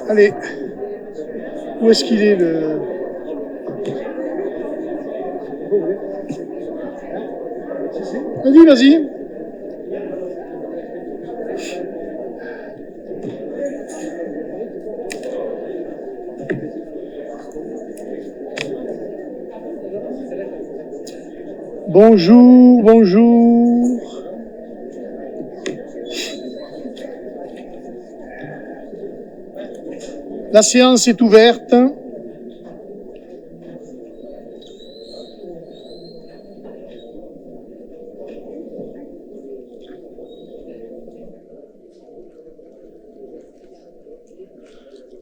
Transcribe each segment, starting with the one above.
Allez, où est-ce qu'il est le... Vas-y, vas-y. Bonjour, bonjour. La séance est ouverte.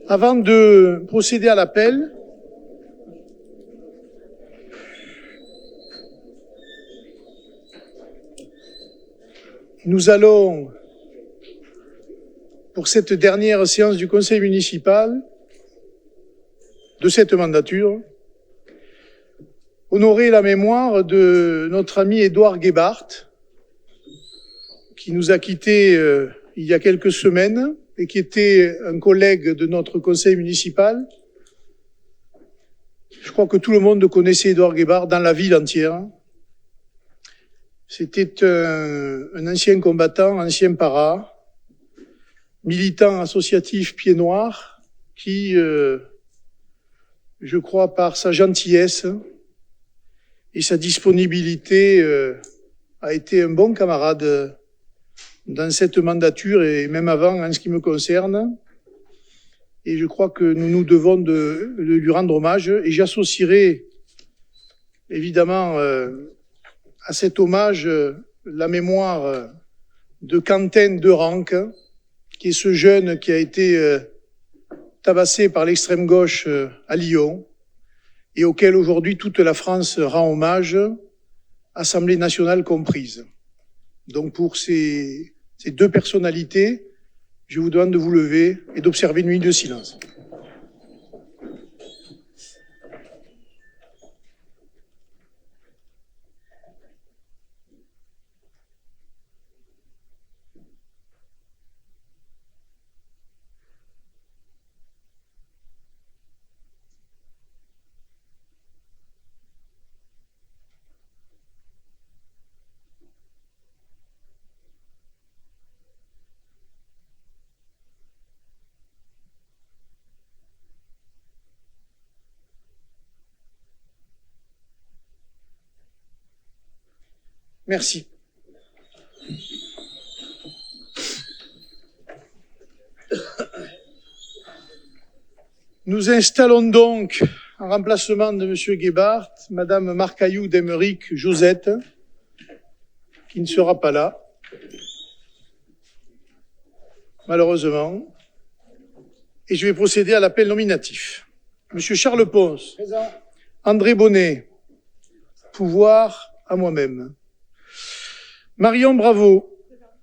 Avant de procéder à l'appel, nous allons, pour cette dernière séance du conseil municipal de cette mandature, honorer la mémoire de notre ami Édouard Gebhardt, qui nous a quittés il y a quelques semaines et qui était un collègue de notre conseil municipal. Je crois que tout le monde connaissait Édouard Gebhardt dans la ville entière. C'était un ancien combattant, ancien para, militant associatif pied noir, qui, je crois, par sa gentillesse et sa disponibilité, a été un bon camarade dans cette mandature et même avant en ce qui me concerne. Et je crois que nous nous devons de lui rendre hommage. Et j'associerai évidemment à cet hommage la mémoire de Quentin Deranque, qui est ce jeune qui a été tabassé par l'extrême gauche à Lyon et auquel aujourd'hui toute la France rend hommage, Assemblée nationale comprise. Donc pour ces deux personnalités, je vous demande de vous lever et d'observer une minute de silence. Merci. Nous installons donc, en remplacement de M. Gebhardt, Mme Marcaillou d'Emeric Josette, qui ne sera pas là, malheureusement. Et je vais procéder à l'appel nominatif. M. Charles Pons, André Bonnet, pouvoir à moi-même. Marion Bravo,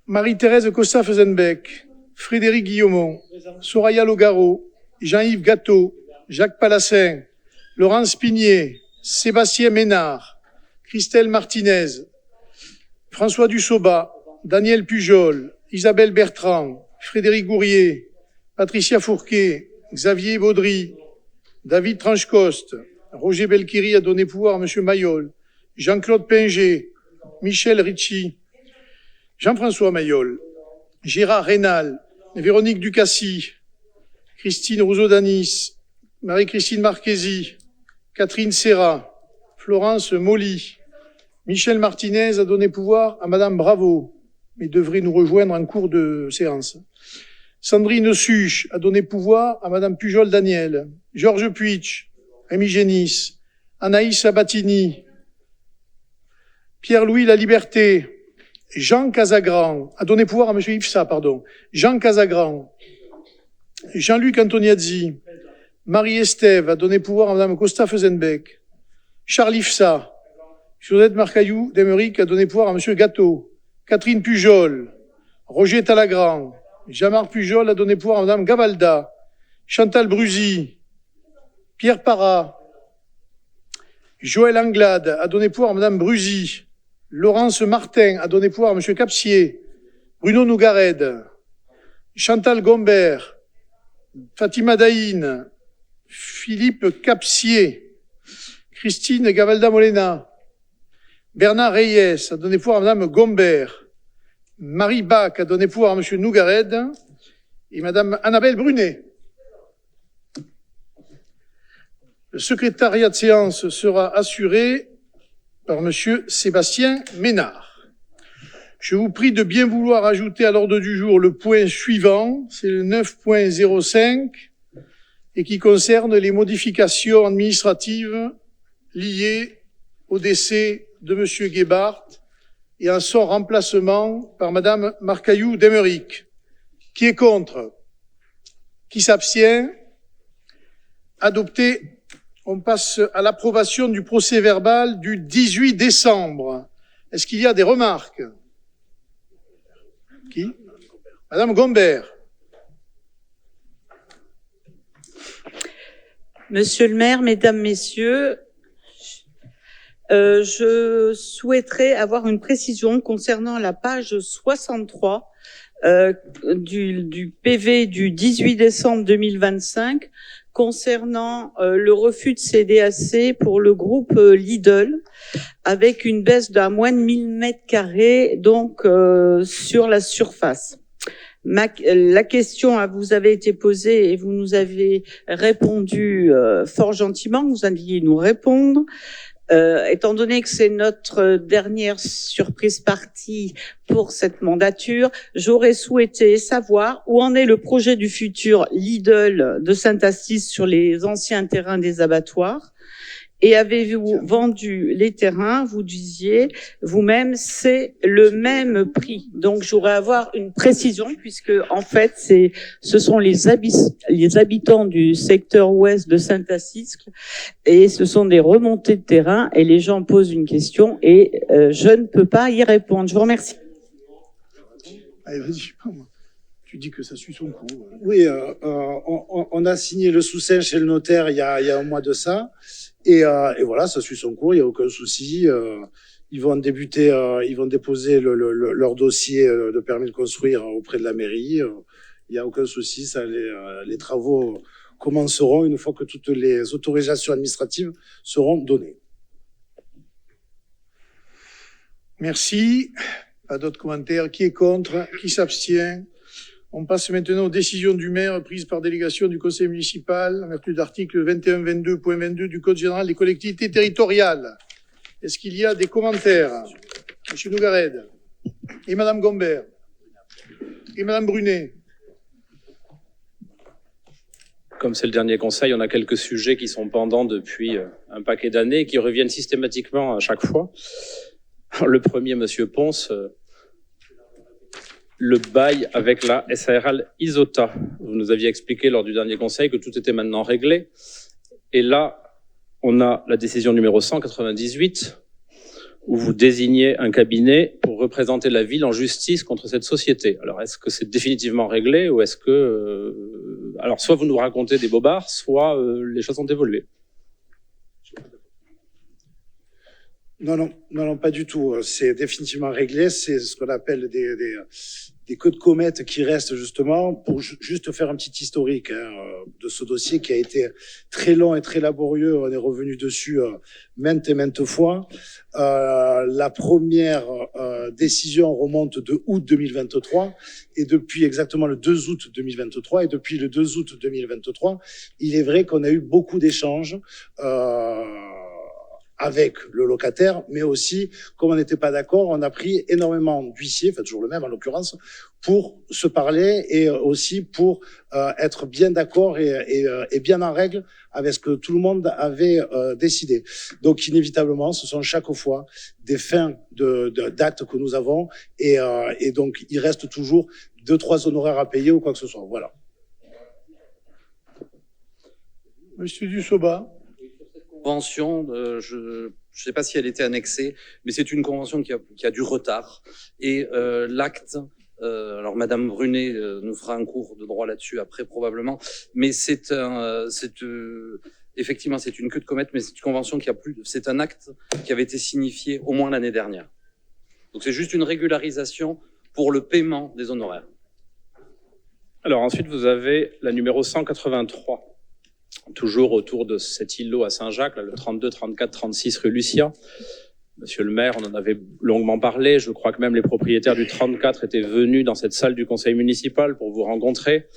Marie-Thérèse Costa-Feuzenbeck, Frédéric Guillaumont, Soraya Logaro, Jean-Yves Gâteau, Jacques Palassin, Laurence Pigné, Sébastien Ménard, Christelle Martinez, François Dussoba, Daniel Pujol, Isabelle Bertrand, Frédéric Gourrier, Patricia Fourquet, Xavier Baudry, David Tranchecoste, Roger Belkiri a donné pouvoir à M. Mayol, Jean-Claude Pinger, Michel Ricci, Jean-François Mayol, Gérard Rénal, Véronique Ducassis, Christine Rousseau-Danis, Marie-Christine Marchesi, Catherine Serra, Florence Molly, Michel Martinez a donné pouvoir à Madame Bravo, mais devrait nous rejoindre en cours de séance. Sandrine Suche a donné pouvoir à Madame Pujol-Daniel, Georges Puitch, Rémi Génis, Anaïs Sabatini, Pierre-Louis Laliberté, Jean Casagran a donné pouvoir à Monsieur Ifsa, Jean Casagran, Jean-Luc Antoniazzi, Marie-Estève a donné pouvoir à Madame Costa-Feuzenbeck, Charles Ifsa, Josette Marcaillou d'Emeric a donné pouvoir à Monsieur Gâteau, Catherine Pujol, Roger Talagrand, Jean-Marc Pujol a donné pouvoir à Madame Gavalda, Chantal Brusy, Pierre Parra, Joël Anglade a donné pouvoir à Madame Brusy, Laurence Martin a donné pouvoir à Monsieur Capsier, Bruno Nougared, Chantal Gombert, Fatima Daïn, Philippe Capsier, Christine Gavalda-Molena, Bernard Reyes a donné pouvoir à Madame Gombert, Marie Bach a donné pouvoir à Monsieur Nougared et Madame Annabelle Brunet. Le secrétariat de séance sera assuré par Monsieur Sébastien Ménard. Je vous prie de bien vouloir ajouter à l'ordre du jour le point suivant, c'est le 9.05, et qui concerne les modifications administratives liées au décès de Monsieur Gebhardt et à son remplacement par Madame Marcaillou d'Emeric. Qui est contre? Qui s'abstient? Adopté. On passe à l'approbation du procès-verbal du 18 décembre. Est-ce qu'il y a des remarques? Qui? Madame Gombert. Monsieur le maire, mesdames, messieurs, je souhaiterais avoir une précision concernant la page 63 du PV du 18 décembre 2025 concernant le refus de CDAC pour le groupe Lidl avec une baisse d'à moins de 1000 mètres carrés donc sur la surface. La question vous avait été posée et vous nous avez répondu fort gentiment, vous alliez nous répondre. Étant donné que c'est notre dernière surprise partie pour cette mandature, j'aurais souhaité savoir où en est le projet du futur Lidl de Saint-Assis sur les anciens terrains des abattoirs. Et avez-vous vendu les terrains? Vous disiez vous-même c'est le même prix. Donc j'aurais avoir une précision puisque en fait ce sont les habitants du secteur ouest de Saint-Asisque et ce sont des remontées de terrain et les gens posent une question et je ne peux pas y répondre. Je vous remercie. Allez, vas-y, je sais pas moi. Tu dis que ça suit son cours. Oui, on a signé le sous-seing chez le notaire il y a un mois de ça. Et voilà, ça suit son cours, il n'y a aucun souci. Ils vont déposer leur dossier de permis de construire auprès de la mairie. Il n'y a aucun souci, les travaux commenceront une fois que toutes les autorisations administratives seront données. Merci. Pas d'autres commentaires. Qui est contre? Qui s'abstient? On passe maintenant aux décisions du maire prises par délégation du conseil municipal en vertu de l'article 21.22.22 du Code général des collectivités territoriales. Est-ce qu'il y a des commentaires? Monsieur Nougared et Madame Gombert et Madame Brunet. Comme c'est le dernier conseil, on a quelques sujets qui sont pendants depuis un paquet d'années et qui reviennent systématiquement à chaque fois. Le premier, Monsieur Ponce, le bail avec la SARL Isota. Vous nous aviez expliqué lors du dernier conseil que tout était maintenant réglé. Et là, on a la décision numéro 198 où vous désignez un cabinet pour représenter la ville en justice contre cette société. Alors, est-ce que c'est définitivement réglé ou est-ce que... alors, soit vous nous racontez des bobards, soit les choses ont évolué. Non, pas du tout. C'est définitivement réglé. C'est ce qu'on appelle des queues de comète qui restent justement pour juste faire un petit historique de ce dossier qui a été très long et très laborieux. On est revenu dessus maintes et maintes fois. La première décision remonte de août 2023 et depuis exactement le 2 août 2023 et depuis le 2 août 2023, il est vrai qu'on a eu beaucoup d'échanges avec le locataire, mais aussi, comme on n'était pas d'accord, on a pris énormément d'huissiers, enfin toujours le même en l'occurrence, pour se parler et aussi pour être bien d'accord et bien en règle avec ce que tout le monde avait décidé. Donc inévitablement, ce sont chaque fois des fins d'actes que nous avons et donc il reste toujours 2-3 honoraires à payer ou quoi que ce soit. Voilà. Monsieur Dussoba. Convention, je ne sais pas si elle était annexée, mais c'est une convention qui a du retard. Et l'acte, alors Madame Brunet nous fera un cours de droit là-dessus après probablement, mais effectivement c'est une queue de comète, mais c'est une convention c'est un acte qui avait été signifié au moins l'année dernière. Donc c'est juste une régularisation pour le paiement des honoraires. Alors ensuite, vous avez la numéro 183, toujours autour de cet îlot à Saint-Jacques, là, le 32, 34, 36 rue Lucia. Monsieur le maire, on en avait longuement parlé. Je crois que même les propriétaires du 34 étaient venus dans cette salle du conseil municipal pour vous rencontrer.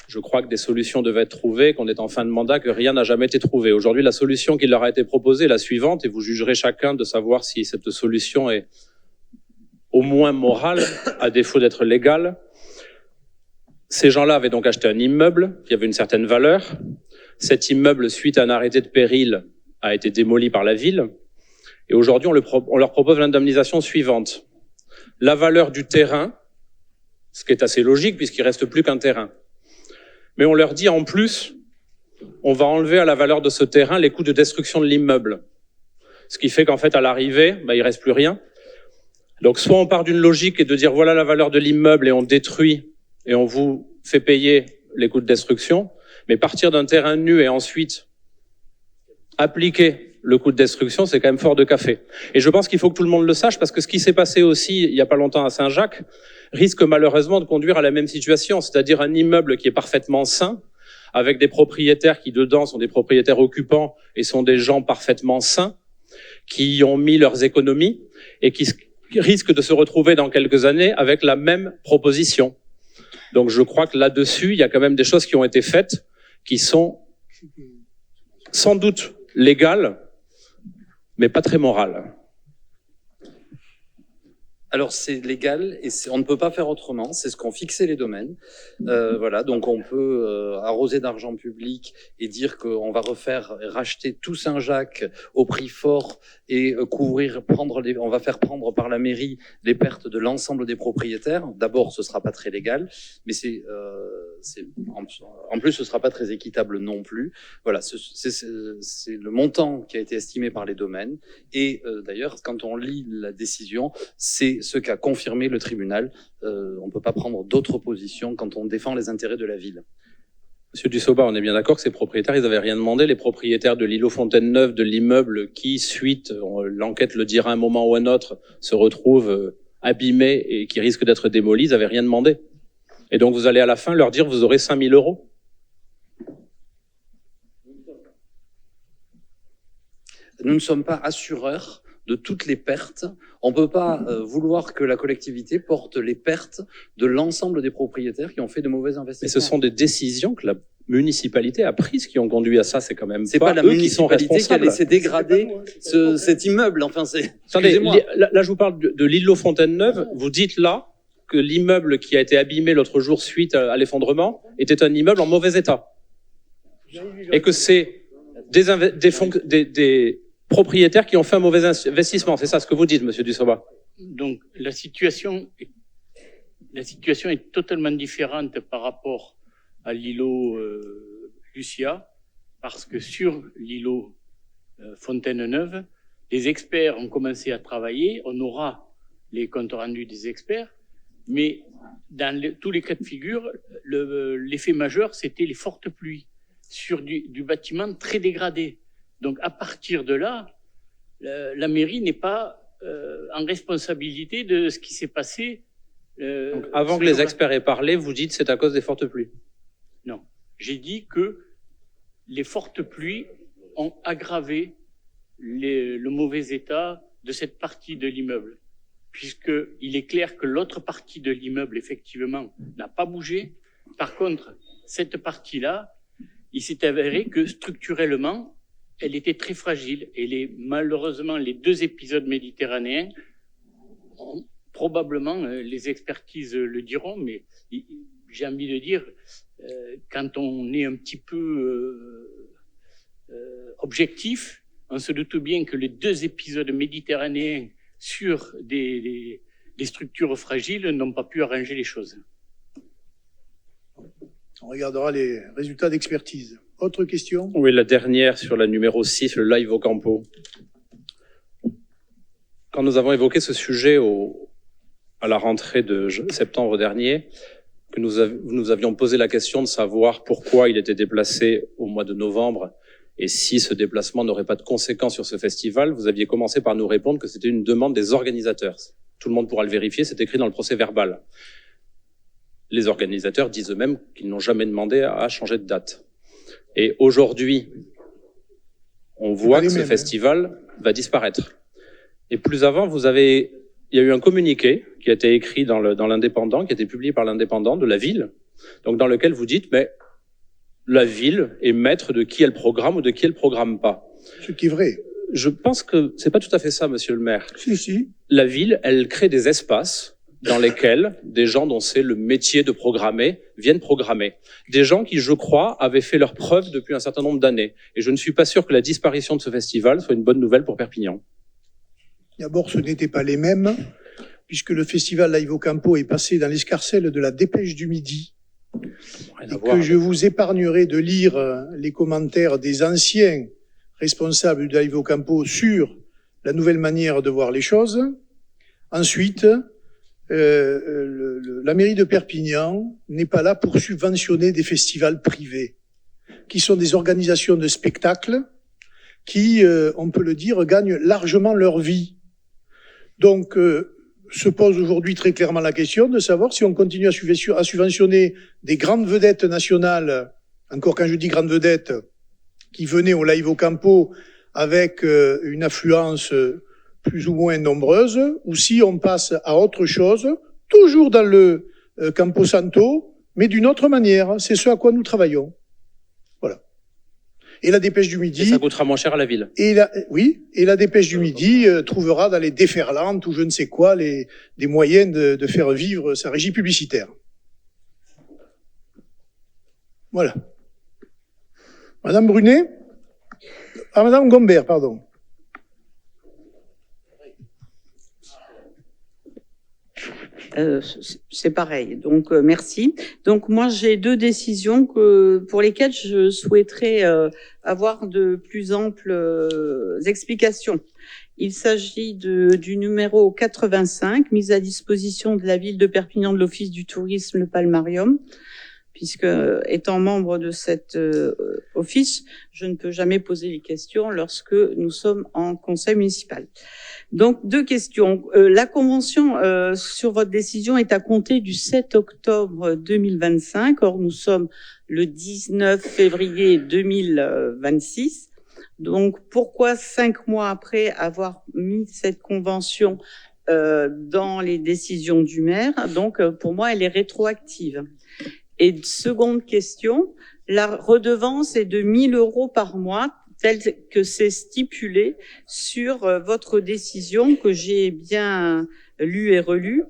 Je crois que des solutions devaient être trouvées, qu'on est en fin de mandat, que rien n'a jamais été trouvé. Aujourd'hui, la solution qui leur a été proposée est la suivante, et vous jugerez chacun de savoir si cette solution est au moins morale, à défaut d'être légale. Ces gens-là avaient donc acheté un immeuble qui avait une certaine valeur. Cet immeuble, suite à un arrêté de péril, a été démoli par la ville. Et aujourd'hui, on leur propose l'indemnisation suivante. La valeur du terrain, ce qui est assez logique puisqu'il reste plus qu'un terrain. Mais on leur dit en plus, on va enlever à la valeur de ce terrain les coûts de destruction de l'immeuble. Ce qui fait qu'en fait, à l'arrivée, il reste plus rien. Donc soit on part d'une logique et de dire voilà la valeur de l'immeuble et on détruit et on vous fait payer les coûts de destruction, mais partir d'un terrain nu et ensuite appliquer le coût de destruction, c'est quand même fort de café. Et je pense qu'il faut que tout le monde le sache parce que ce qui s'est passé aussi il y a pas longtemps à Saint-Jacques risque malheureusement de conduire à la même situation, c'est-à-dire un immeuble qui est parfaitement sain, avec des propriétaires qui dedans sont des propriétaires occupants et sont des gens parfaitement sains, qui y ont mis leurs économies et qui risquent de se retrouver dans quelques années avec la même proposition. Donc je crois que là-dessus, il y a quand même des choses qui ont été faites qui sont sans doute légales, mais pas très morales. Alors c'est légal et on ne peut pas faire autrement. C'est ce qu'ont fixé les domaines. Voilà, donc on peut arroser d'argent public et dire qu'on va racheter tout Saint-Jacques au prix fort et on va faire prendre par la mairie les pertes de l'ensemble des propriétaires. D'abord, ce sera pas très légal, mais en plus ce sera pas très équitable non plus. Voilà, c'est le montant qui a été estimé par les domaines. Et d'ailleurs, quand on lit la décision, c'est ce qu'a confirmé le tribunal. On ne peut pas prendre d'autres positions quand on défend les intérêts de la ville. Monsieur Dussoba, on est bien d'accord que ces propriétaires, ils n'avaient rien demandé. Les propriétaires de l'îlot Fontaine-Neuve, de l'immeuble qui, suite, l'enquête le dira un moment ou un autre, se retrouvent abîmés et qui risquent d'être démolis, ils n'avaient rien demandé. Et donc vous allez à la fin leur dire vous aurez 5 000 €. Nous ne sommes pas assureurs de toutes les pertes. On ne peut pas vouloir que la collectivité porte les pertes de l'ensemble des propriétaires qui ont fait de mauvais investissements. Mais ce sont des décisions que la municipalité a prises qui ont conduit à ça. C'est quand même pas la eux qui sont responsables. qui a laissé dégrader cet immeuble. Enfin, Attendez, là je vous parle de l'îlot Fontaine-Neuve. Vous dites là que l'immeuble qui a été abîmé l'autre jour suite à l'effondrement était un immeuble en mauvais état. Et que c'est des propriétaires qui ont fait un mauvais investissement. C'est ça ce que vous dites, monsieur Dussoba. Donc, la situation est totalement différente par rapport à l'îlot Lucia, parce que sur l'îlot Fontaine-Neuve, les experts ont commencé à travailler. On aura les comptes rendus des experts, mais dans tous les cas de figure, l'effet majeur, c'était les fortes pluies sur du bâtiment très dégradé. Donc, à partir de là, la mairie n'est pas en responsabilité de ce qui s'est passé. Donc, avant que les experts aient parlé, vous dites c'est à cause des fortes pluies. Non. J'ai dit que les fortes pluies ont aggravé le mauvais état de cette partie de l'immeuble. Puisqu'il est clair que l'autre partie de l'immeuble, effectivement, n'a pas bougé. Par contre, cette partie-là, il s'est avéré que structurellement, elle était très fragile. Et malheureusement, les 2 épisodes méditerranéens, probablement, les expertises le diront, mais j'ai envie de dire, quand on est un petit peu objectif, on se doute bien que les 2 épisodes méditerranéens sur des structures fragiles n'ont pas pu arranger les choses. On regardera les résultats d'expertise. Autre question? Oui, la dernière sur la numéro 6, le live au campo. Quand nous avons évoqué ce sujet à la rentrée de septembre dernier, que nous avions posé la question de savoir pourquoi il était déplacé au mois de novembre et si ce déplacement n'aurait pas de conséquences sur ce festival, vous aviez commencé par nous répondre que c'était une demande des organisateurs. Tout le monde pourra le vérifier, c'est écrit dans le procès verbal. Les organisateurs disent eux-mêmes qu'ils n'ont jamais demandé à changer de date. Et aujourd'hui, on voit que ce festival va disparaître. Et plus avant, il y a eu un communiqué qui a été écrit dans l'Indépendant, qui a été publié par l'Indépendant de la ville, donc dans lequel vous dites, mais la ville est maître de qui elle programme ou de qui elle programme pas. Ce qui est vrai. Je pense que c'est pas tout à fait ça, monsieur le maire. Si. La ville, elle crée des espaces dans lesquels des gens dont c'est le métier de programmer viennent programmer. Des gens qui, je crois, avaient fait leurs preuves depuis un certain nombre d'années. Et je ne suis pas sûr que la disparition de ce festival soit une bonne nouvelle pour Perpignan. D'abord, ce n'étaient pas les mêmes, puisque le festival Live au Campo est passé dans l'escarcelle de la Dépêche du Midi. Et que je vous épargnerai de lire les commentaires des anciens responsables du Live au Campo sur la nouvelle manière de voir les choses. Ensuite, la mairie de Perpignan n'est pas là pour subventionner des festivals privés, qui sont des organisations de spectacles qui, on peut le dire, gagnent largement leur vie. Donc, se pose aujourd'hui très clairement la question de savoir si on continue à subventionner des grandes vedettes nationales, encore quand je dis grandes vedettes, qui venaient au Live au Campo avec une affluence plus ou moins nombreuse, ou si on passe à autre chose, toujours dans le Campo Santo, mais d'une autre manière. C'est ce à quoi nous travaillons. Voilà. Et la Dépêche du Midi... Et ça coûtera moins cher à la ville. Et la Dépêche du Midi trouvera dans les déferlantes ou je ne sais quoi des moyens de faire vivre sa régie publicitaire. Voilà. Madame Brunet? Ah, Madame Gombert, pardon. C'est pareil. Donc merci. Donc moi j'ai deux décisions pour lesquelles je souhaiterais avoir de plus amples explications. Il s'agit du numéro 85, mise à disposition de la ville de Perpignan de l'Office du tourisme Le Palmarium. Puisque, étant membre de cet office, je ne peux jamais poser les questions lorsque nous sommes en conseil municipal. Donc, deux questions. La convention sur votre décision est à compter du 7 octobre 2025. Or, nous sommes le 19 février 2026. Donc, pourquoi 5 mois après avoir mis cette convention dans les décisions du maire? Donc, pour moi, elle est rétroactive. Et seconde question, la redevance est de 1 000 € par mois, tel que c'est stipulé sur votre décision que j'ai bien lue et relue,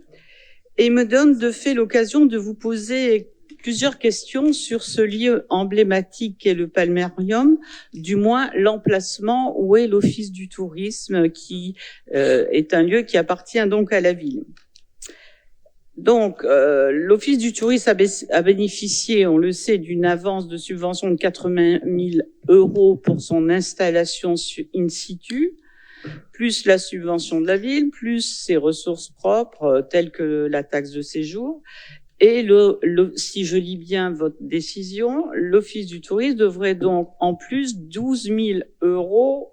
et me donne de fait l'occasion de vous poser plusieurs questions sur ce lieu emblématique qu'est le Palmarium, du moins l'emplacement où est l'Office du tourisme, qui est un lieu qui appartient donc à la ville. Donc, l'Office du tourisme a bénéficié, on le sait, d'une avance de subvention de 80 000 € pour son installation in situ, plus la subvention de la ville, plus ses ressources propres, telles que la taxe de séjour. Et si je lis bien votre décision, l'Office du tourisme devrait donc en plus 12 000 €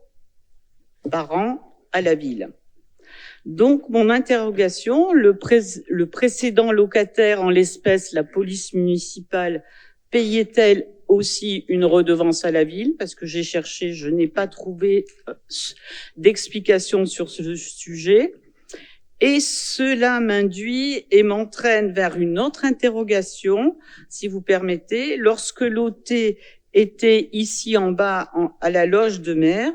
par an à la ville. Donc, mon interrogation, le précédent locataire, en l'espèce la police municipale, payait-elle aussi une redevance à la ville? Parce que j'ai cherché, je n'ai pas trouvé d'explication sur ce sujet. Et cela m'induit et m'entraîne vers une autre interrogation, si vous permettez. Lorsque l'OT était ici en bas, à la loge de maire,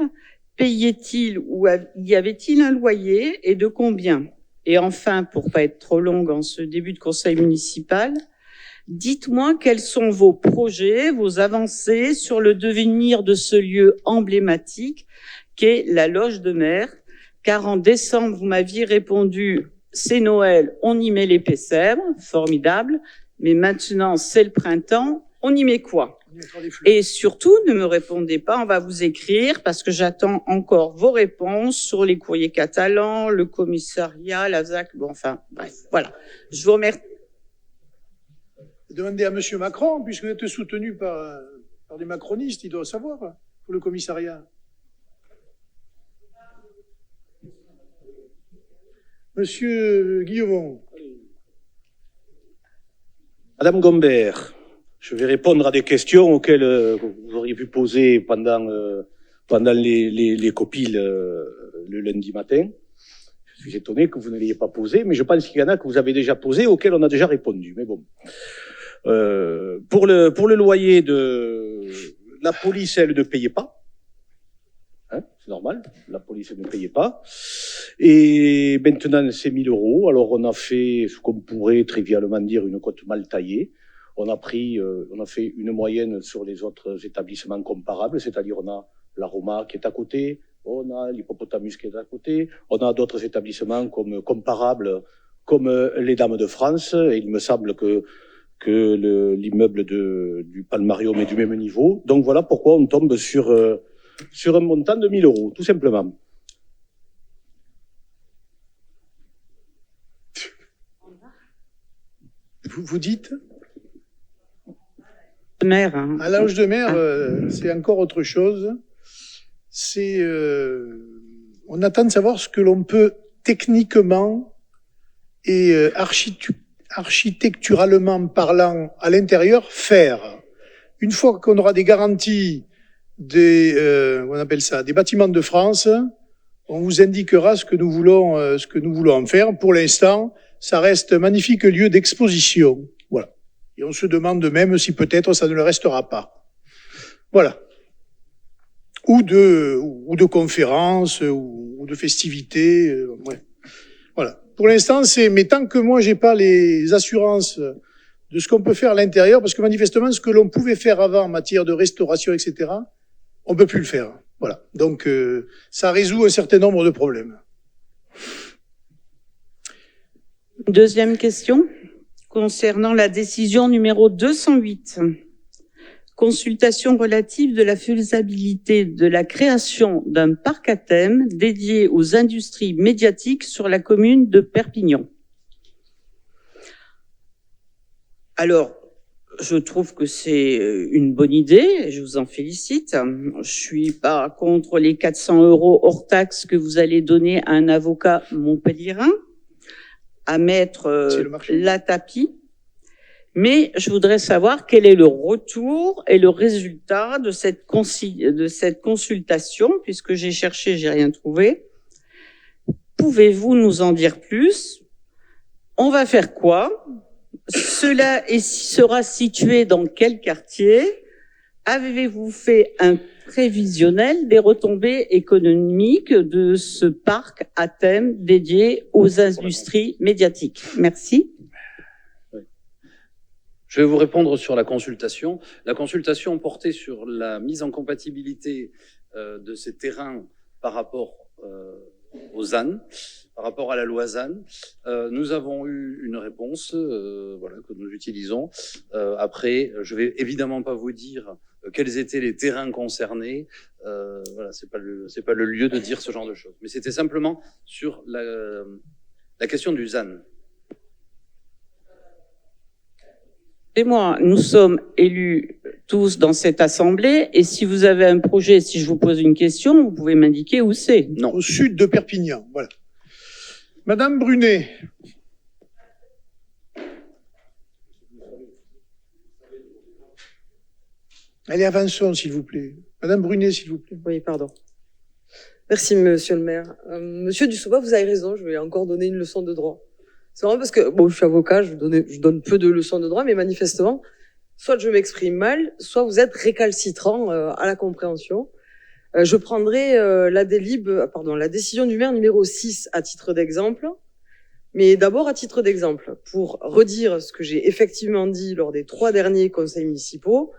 payait-il ou y avait-il un loyer et de combien? Et enfin, pour pas être trop longue en ce début de conseil municipal, dites-moi quels sont vos projets, vos avancées sur le devenir de ce lieu emblématique qu'est la loge de maire. Car en décembre, vous m'aviez répondu, c'est Noël, on y met les pessèbres, formidable, mais maintenant c'est le printemps, on y met quoi? Et surtout, ne me répondez pas, on va vous écrire, parce que j'attends encore vos réponses sur les courriers catalans, le commissariat, la ZAC, bon, enfin, bref, voilà. Je vous remercie. Demandez à Monsieur Macron, puisque vous êtes soutenu par des macronistes, il doit savoir, pour le commissariat. Monsieur Guillemont. Madame Gombert, je vais répondre à des questions auxquelles vous auriez pu poser pendant les copiles le lundi matin. Je suis étonné que vous ne l'ayez pas posé, mais je pense qu'il y en a que vous avez déjà posé, auxquels on a déjà répondu. Mais bon. Pour le loyer de la police, elle ne payait pas. Hein, c'est normal, la police ne payait pas. Et maintenant, c'est 1 000 €. Alors, on a fait ce qu'on pourrait trivialement dire une cote mal taillée. On a fait une moyenne sur les autres établissements comparables, c'est-à-dire on a la Roma qui est à côté, on a l'Hippopotamus qui est à côté, on a d'autres établissements comparables comme les Dames de France. Et il me semble que l'immeuble du Palmarium est du même niveau. Donc voilà pourquoi on tombe sur un montant de 1 000 €, tout simplement. Vous dites Mer, hein. à l'âge de mer, c'est encore autre chose. On attend de savoir ce que l'on peut techniquement et architecturalement parlant à l'intérieur faire. Une fois qu'on aura des garanties on appelle ça, des bâtiments de France, on vous indiquera ce que nous voulons en faire. Pour l'instant, ça reste un magnifique lieu d'exposition. Voilà. Et on se demande même si peut-être ça ne le restera pas. Voilà. Ou de conférences, ou de festivités, ouais. Voilà. Pour l'instant, mais tant que moi j'ai pas les assurances de ce qu'on peut faire à l'intérieur, parce que manifestement, ce que l'on pouvait faire avant en matière de restauration, etc., on peut plus le faire. Voilà. Donc, ça résout un certain nombre de problèmes. Deuxième question concernant la décision numéro 208. Consultation relative de la faisabilité de la création d'un parc à thème dédié aux industries médiatiques sur la commune de Perpignan. Alors, je trouve que c'est une bonne idée, je vous en félicite. Je suis pas contre les 400 € hors taxe que vous allez donner à un avocat montpelliérain à mettre la tapis. Mais je voudrais savoir quel est le retour et le résultat de cette consultation, puisque j'ai cherché, j'ai rien trouvé. Pouvez-vous nous en dire plus? On va faire quoi? Cela sera situé dans quel quartier? Avez-vous fait un prévisionnel des retombées économiques de ce parc à thème dédié aux industries médiatiques? Merci. Je vais vous répondre sur la consultation. La consultation portait sur la mise en compatibilité de ces terrains par rapport aux ZAN, par rapport à la loi ZAN. Nous avons eu une réponse voilà, que nous utilisons. Après, je vais évidemment pas vous dire quels étaient les terrains concernés. Voilà, c'est pas le lieu de dire ce genre de choses. Mais c'était simplement sur la question du ZAN. Et moi, nous sommes élus tous dans cette assemblée, et si vous avez un projet, si je vous pose une question, vous pouvez m'indiquer où c'est. Non. Au sud de Perpignan, voilà. Madame Brunet. Allez, avançons, s'il vous plaît. Madame Brunet, s'il vous plaît. Oui, pardon. Merci, monsieur le maire. Monsieur Dussoba, vous avez raison, je vais encore donner une leçon de droit. C'est vraiment parce que, bon, je suis avocat, je donne peu de leçons de droit, mais manifestement, soit je m'exprime mal, soit vous êtes récalcitrant à la compréhension. Je prendrai la décision du maire numéro 6 à titre d'exemple, mais d'abord à titre d'exemple, pour redire ce que j'ai effectivement dit lors des 3 derniers conseils municipaux,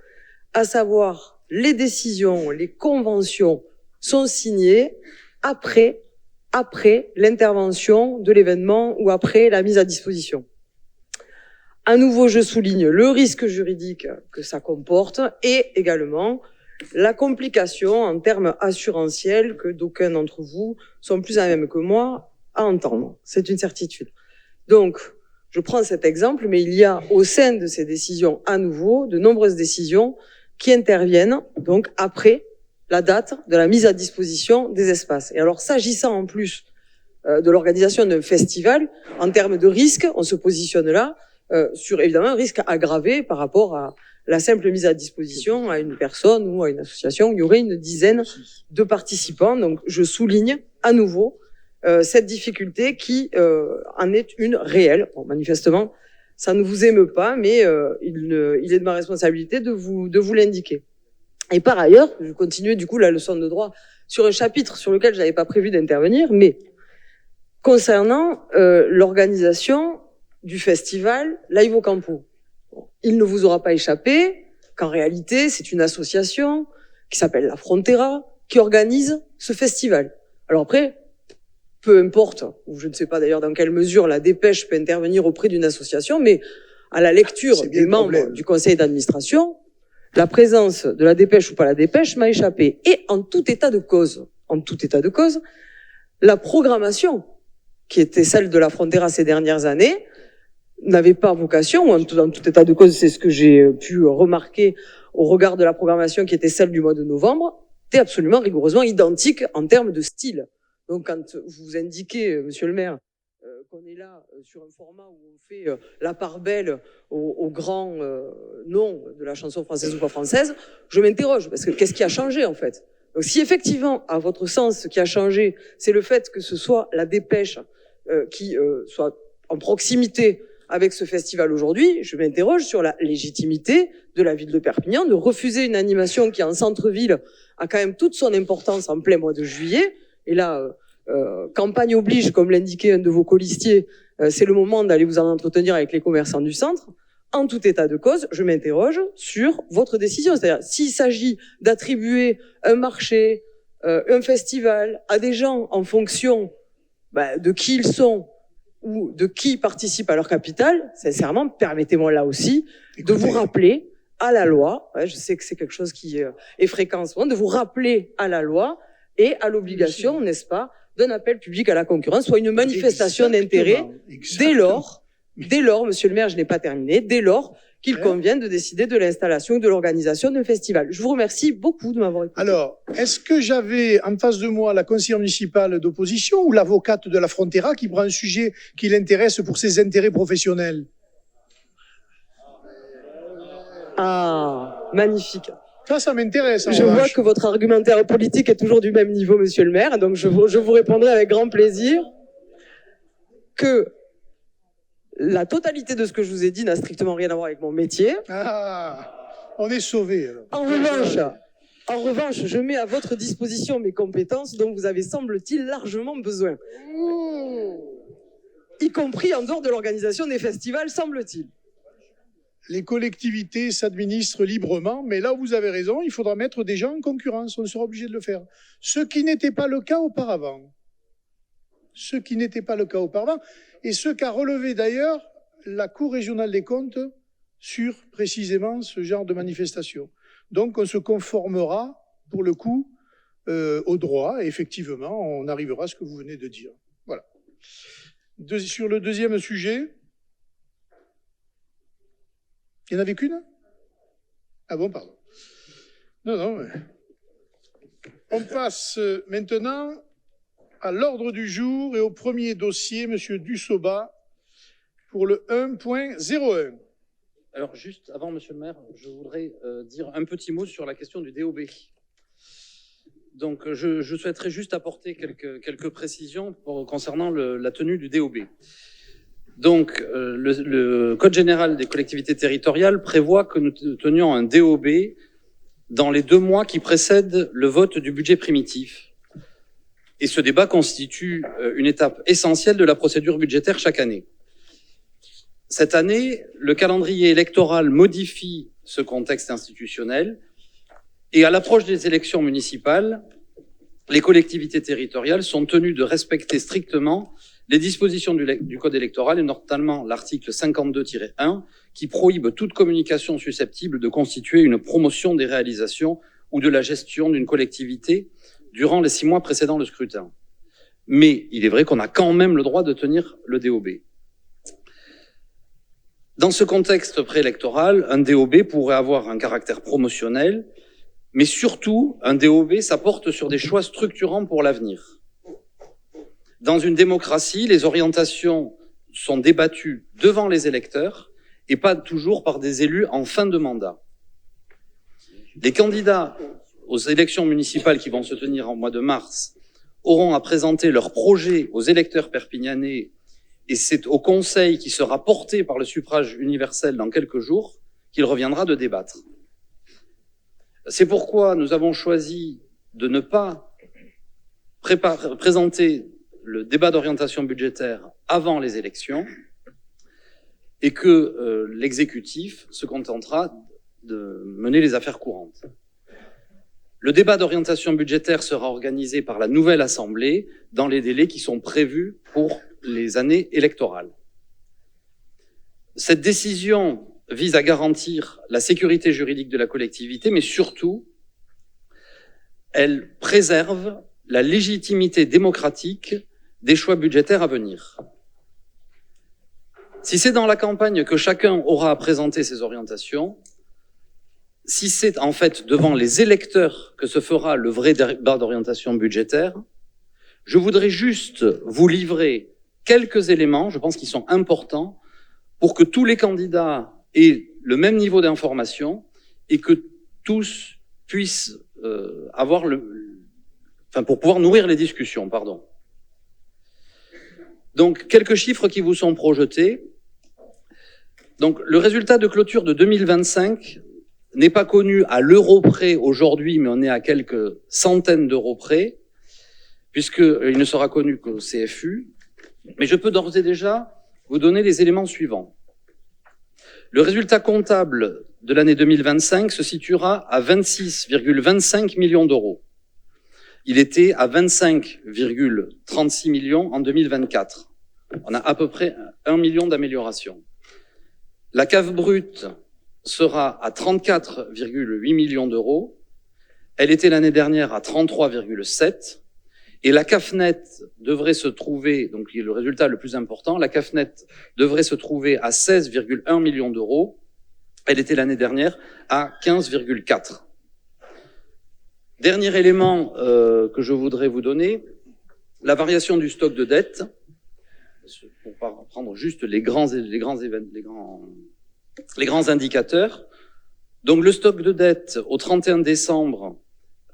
à savoir les décisions, les conventions sont signées après l'intervention de l'événement ou après la mise à disposition. À nouveau, je souligne le risque juridique que ça comporte et également la complication en termes assurantiels que d'aucuns d'entre vous sont plus à même que moi à entendre. C'est une certitude. Donc, je prends cet exemple, mais il y a au sein de ces décisions à nouveau de nombreuses décisions qui interviennent donc après la date de la mise à disposition des espaces. Et alors, s'agissant en plus de l'organisation d'un festival, en termes de risque, on se positionne là sur évidemment un risque aggravé par rapport à la simple mise à disposition à une personne ou à une association. Il y aurait une dizaine de participants. Donc je souligne à nouveau cette difficulté qui en est une réelle. Bon, manifestement, ça ne vous émeut pas, mais il est de ma responsabilité de vous l'indiquer. Et par ailleurs, je continuais du coup la leçon de droit sur un chapitre sur lequel j'avais pas prévu d'intervenir, mais concernant l'organisation du festival Live au Campo. Bon, il ne vous aura pas échappé qu'en réalité, c'est une association qui s'appelle la Frontera qui organise ce festival. Alors après, peu importe, ou je ne sais pas d'ailleurs dans quelle mesure la dépêche peut intervenir auprès d'une association, mais à la lecture des membres du conseil d'administration, la présence de la dépêche ou pas la dépêche m'a échappé. Et en tout état de cause, la programmation qui était celle de la Frontera ces dernières années n'avait pas vocation, ou en tout état de cause, c'est ce que j'ai pu remarquer au regard de la programmation qui était celle du mois de novembre, était absolument rigoureusement identique en termes de style. Donc quand vous indiquez, monsieur le maire, qu'on est là sur un format où on fait la part belle aux grands noms de la chanson française ou pas française, je m'interroge, parce que qu'est-ce qui a changé en fait? Donc si effectivement, à votre sens, ce qui a changé, c'est le fait que ce soit la dépêche qui soit en proximité avec ce festival aujourd'hui, je m'interroge sur la légitimité de la ville de Perpignan de refuser une animation qui en centre-ville a quand même toute son importance en plein mois de juillet. Et là, campagne oblige, comme l'indiquait un de vos colistiers, c'est le moment d'aller vous en entretenir avec les commerçants du centre. En tout état de cause, je m'interroge sur votre décision. C'est-à-dire, s'il s'agit d'attribuer un marché, un festival à des gens en fonction de qui ils sont ou de qui participe à leur capital, sincèrement, permettez-moi là aussi de vous rappeler à la loi, je sais que c'est quelque chose qui est fréquent en ce moment, de vous rappeler à la loi et à l'obligation, n'est-ce pas, d'un appel public à la concurrence, soit une manifestation d'intérêt dès lors, monsieur le maire, je n'ai pas terminé, dès lors qu'il convient de décider de l'installation ou de l'organisation d'un festival. Je vous remercie beaucoup de m'avoir écouté. Alors, est-ce que j'avais en face de moi la conseillère municipale d'opposition ou l'avocate de la Frontera qui prend un sujet qui l'intéresse pour ses intérêts professionnels? Ah, magnifique. Ça m'intéresse. Je vois que votre argumentaire politique est toujours du même niveau, monsieur le maire, donc je vous répondrai avec grand plaisir que la totalité de ce que je vous ai dit n'a strictement rien à voir avec mon métier. Ah, on est sauvés. En revanche, je mets à votre disposition mes compétences dont vous avez, semble-t-il, largement besoin. Y compris en dehors de l'organisation des festivals, semble-t-il. Les collectivités s'administrent librement, mais là où vous avez raison, il faudra mettre des gens en concurrence, on sera obligé de le faire. Ce qui n'était pas le cas auparavant. Et ce qu'a relevé d'ailleurs la Cour régionale des comptes sur précisément ce genre de manifestation. Donc on se conformera pour le coup au droit et effectivement on arrivera à ce que vous venez de dire. Voilà. Sur le deuxième sujet, il n'y en avait qu'une? Ah bon, pardon. Non, mais... On passe maintenant à l'ordre du jour et au premier dossier, Monsieur Dussoba, pour le 1.01. Alors juste avant, monsieur le maire, je voudrais dire un petit mot sur la question du DOB. Donc je souhaiterais juste apporter quelques précisions concernant la tenue du DOB. Donc le Code général des collectivités territoriales prévoit que nous tenions un DOB dans les 2 mois qui précèdent le vote du budget primitif. Et ce débat constitue une étape essentielle de la procédure budgétaire chaque année. Cette année, le calendrier électoral modifie ce contexte institutionnel et à l'approche des élections municipales, les collectivités territoriales sont tenues de respecter strictement les dispositions du Code électoral et notamment l'article 52-1 qui prohibe toute communication susceptible de constituer une promotion des réalisations ou de la gestion d'une collectivité durant les 6 mois précédant le scrutin. Mais il est vrai qu'on a quand même le droit de tenir le DOB. Dans ce contexte préélectoral, un DOB pourrait avoir un caractère promotionnel, mais surtout, un DOB, ça porte sur des choix structurants pour l'avenir. Dans une démocratie, les orientations sont débattues devant les électeurs et pas toujours par des élus en fin de mandat. Les candidats aux élections municipales qui vont se tenir en mois de mars auront à présenter leur projet aux électeurs perpignanais, et c'est au Conseil qui sera porté par le suffrage universel dans quelques jours qu'il reviendra de débattre. C'est pourquoi nous avons choisi de ne pas présenter le débat d'orientation budgétaire avant les élections et que l'exécutif se contentera de mener les affaires courantes. Le débat d'orientation budgétaire sera organisé par la nouvelle Assemblée dans les délais qui sont prévus pour les années électorales. Cette décision vise à garantir la sécurité juridique de la collectivité, mais surtout, elle préserve la légitimité démocratique des choix budgétaires à venir. Si c'est dans la campagne que chacun aura à présenter ses orientations, si c'est en fait devant les électeurs que se fera le vrai débat d'orientation budgétaire, je voudrais juste vous livrer quelques éléments, je pense qu'ils sont importants, pour que tous les candidats aient le même niveau d'information et que tous puissent avoir pour pouvoir nourrir les discussions, pardon. Donc, quelques chiffres qui vous sont projetés. Donc, le résultat de clôture de 2025 n'est pas connu à l'euro près aujourd'hui, mais on est à quelques centaines d'euros près, puisqu'il ne sera connu qu'au CFU. Mais je peux d'ores et déjà vous donner les éléments suivants. Le résultat comptable de l'année 2025 se situera à 26,25 millions d'euros. Il était à 25,36 millions en 2024. On a à peu près 1 million d'améliorations. La cave brute sera à 34,8 millions d'euros. Elle était l'année dernière à 33,7. Et la CAF nette devrait se trouver, donc le résultat le plus important, la CAF nette devrait se trouver à 16,1 millions d'euros. Elle était l'année dernière à 15,4. Dernier élément que je voudrais vous donner, la variation du stock de dette, pour prendre juste les grands indicateurs. Donc le stock de dette au 31 décembre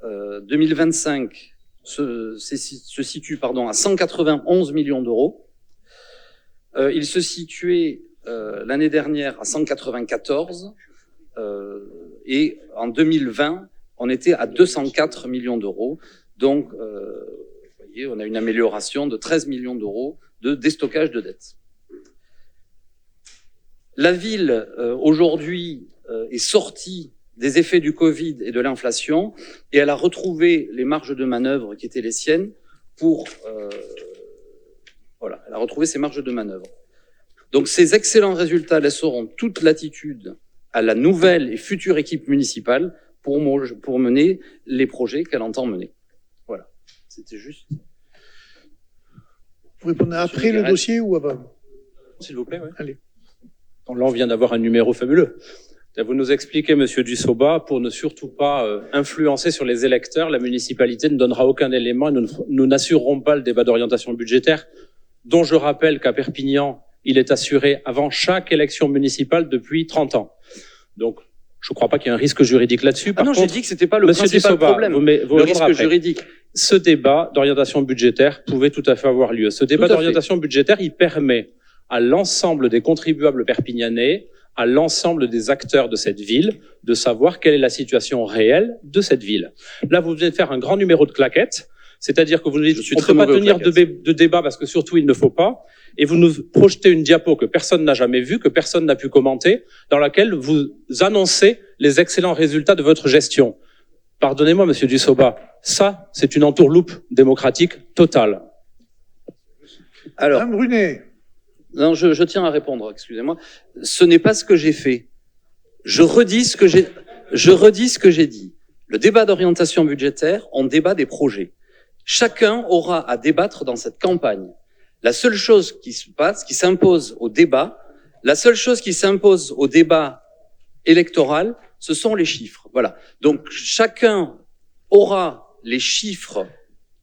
2025 se situe à 191 millions d'euros. Il se situait l'année dernière à 194 et en 2020 on était à 204 millions d'euros. Donc, vous voyez, on a une amélioration de 13 millions d'euros de déstockage de dette. La ville, aujourd'hui, est sortie des effets du Covid et de l'inflation, et elle a retrouvé les marges de manœuvre qui étaient les siennes pour... voilà, elle a retrouvé ses marges de manœuvre. Donc, ces excellents résultats laisseront toute latitude à la nouvelle et future équipe municipale pour mener les projets qu'elle entend mener. Voilà, c'était juste. Vous répondez après le dossier ou avant? S'il vous plaît, oui. Allez. Donc là, on vient d'avoir un numéro fabuleux. Vous nous expliquez, Monsieur Dussoba, pour ne surtout pas influencer sur les électeurs, la municipalité ne donnera aucun élément et nous n'assurerons pas le débat d'orientation budgétaire, dont je rappelle qu'à Perpignan, il est assuré avant chaque élection municipale depuis 30 ans. Donc, je ne crois pas qu'il y ait un risque juridique là-dessus. Ah non, j'ai dit que c'était pas le Monsieur principal Dussoba, problème, le risque juridique. Ce débat d'orientation budgétaire pouvait tout à fait avoir lieu. Ce débat d'orientation budgétaire, il permet à l'ensemble des contribuables perpignanais, à l'ensemble des acteurs de cette ville, de savoir quelle est la situation réelle de cette ville. Là, vous venez de faire un grand numéro de claquettes, c'est-à-dire que vous nous dites on ne peut pas tenir de débat parce que surtout il ne faut pas, et vous nous projetez une diapo que personne n'a jamais vue, que personne n'a pu commenter, dans laquelle vous annoncez les excellents résultats de votre gestion. Pardonnez-moi, Monsieur Dussoba, ça, c'est une entourloupe démocratique totale. Alors, Madame Brunet. Non, je tiens à répondre, excusez-moi. Ce n'est pas ce que j'ai fait. Je redis ce que j'ai dit. Le débat d'orientation budgétaire, on débat des projets. Chacun aura à débattre dans cette campagne. La seule chose qui se passe, qui s'impose au débat, électoral, ce sont les chiffres. Voilà. Donc, chacun aura les chiffres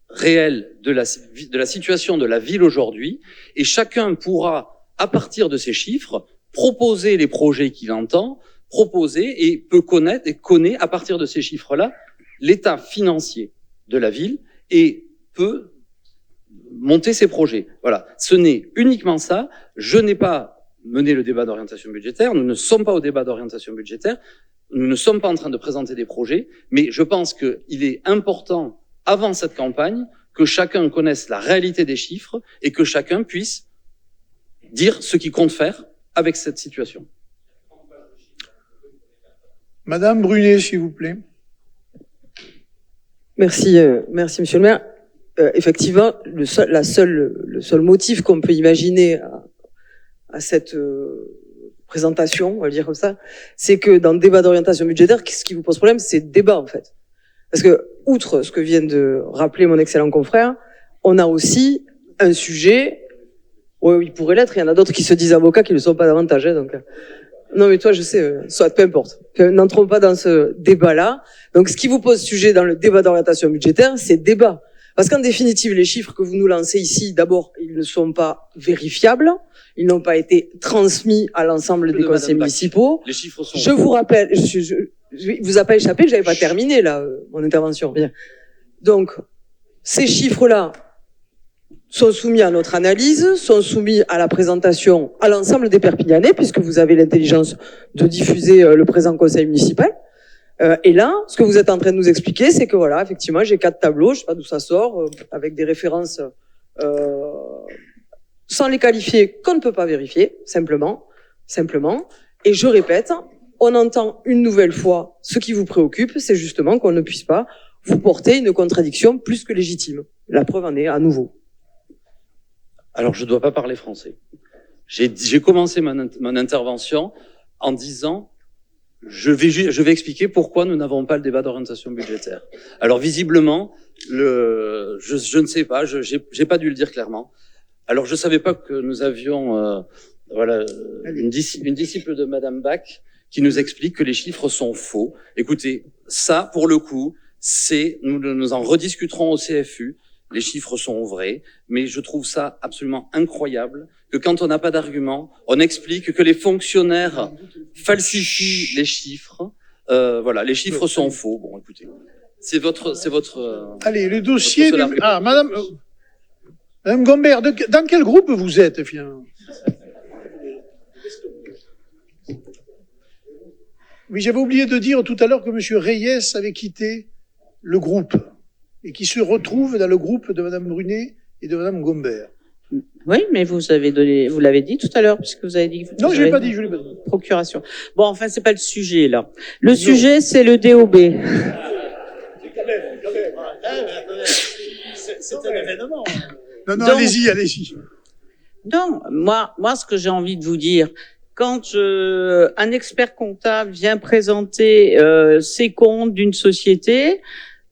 réels de la situation de la ville aujourd'hui, et chacun pourra, à partir de ces chiffres, proposer les projets qu'il entend, proposer et peut connaître et connaît à partir de ces chiffres-là l'état financier de la ville et peut monter ses projets. Voilà, ce n'est uniquement ça. Je n'ai pas mené le débat d'orientation budgétaire, nous ne sommes pas au débat d'orientation budgétaire, nous ne sommes pas en train de présenter des projets, mais je pense qu'il est important, avant cette campagne, que chacun connaisse la réalité des chiffres et que chacun puisse dire ce qu'il compte faire avec cette situation. Madame Brunet, s'il vous plaît. Merci, merci Monsieur le maire. Effectivement, le seul motif qu'on peut imaginer à cette présentation, on va le dire comme ça, c'est que dans le débat d'orientation budgétaire, ce qui vous pose problème, c'est le débat en fait. Parce que, outre ce que vient de rappeler mon excellent confrère, on a aussi un sujet, oui, il pourrait l'être, il y en a d'autres qui se disent avocats qui ne le sont pas davantage, hein, donc. Non mais toi je sais, soit peu importe. N'entrons pas dans ce débat-là. Donc ce qui vous pose sujet dans le débat d'orientation budgétaire, c'est débat. Parce qu'en définitive, les chiffres que vous nous lancez ici, d'abord, ils ne sont pas vérifiables, ils n'ont pas été transmis à l'ensemble des conseils municipaux. Les chiffres sont... Je vous rappelle, il vous a pas échappé que j'avais pas terminé là mon intervention. Bien. Donc ces chiffres-là sont soumis à notre analyse, sont soumis à la présentation à l'ensemble des Perpignanais, puisque vous avez l'intelligence de diffuser le présent conseil municipal. Et là, ce que vous êtes en train de nous expliquer, c'est que voilà, effectivement, j'ai 4 tableaux, je sais pas d'où ça sort, avec des références sans les qualifier, qu'on ne peut pas vérifier, simplement. Et je répète, on entend une nouvelle fois ce qui vous préoccupe, c'est justement qu'on ne puisse pas vous porter une contradiction plus que légitime. La preuve en est à nouveau. Alors, je ne dois pas parler français. J'ai commencé mon intervention en disant je vais expliquer pourquoi nous n'avons pas le débat d'orientation budgétaire. Alors, visiblement, je ne sais pas, j'ai pas dû le dire clairement. Alors, je savais pas que nous avions une disciple de Madame Bach qui nous explique que les chiffres sont faux. Écoutez, ça, pour le coup, nous en rediscuterons au CFU. Les chiffres sont vrais, mais je trouve ça absolument incroyable que quand on n'a pas d'argument, on explique que les fonctionnaires falsifient les chiffres. Les chiffres sont faux. Bon, écoutez, c'est votre. Allez, le dossier. Madame Gombert, dans quel groupe vous êtes finalement? Oui, j'avais oublié de dire tout à l'heure que Monsieur Reyes avait quitté le groupe et qui se retrouve dans le groupe de Madame Brunet et de Madame Gombert. Oui, mais vous l'avez dit tout à l'heure, puisque vous avez dit que non, je l'ai pas dit, procuration. Bon, enfin, c'est pas le sujet, là. Le sujet, c'est le DOB. C'est un événement. Non, allez-y. Non, moi, ce que j'ai envie de vous dire, quand un expert comptable vient présenter ses comptes d'une société,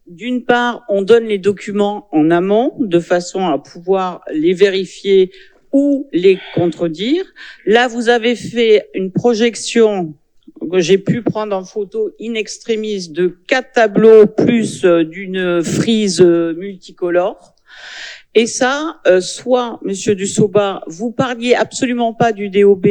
d'une part, on donne les documents en amont de façon à pouvoir les vérifier ou les contredire. Là, vous avez fait une projection que j'ai pu prendre en photo in extremis de 4 tableaux plus d'une frise multicolore. Et ça, soit, Monsieur Dussoba, vous parliez absolument pas du DOB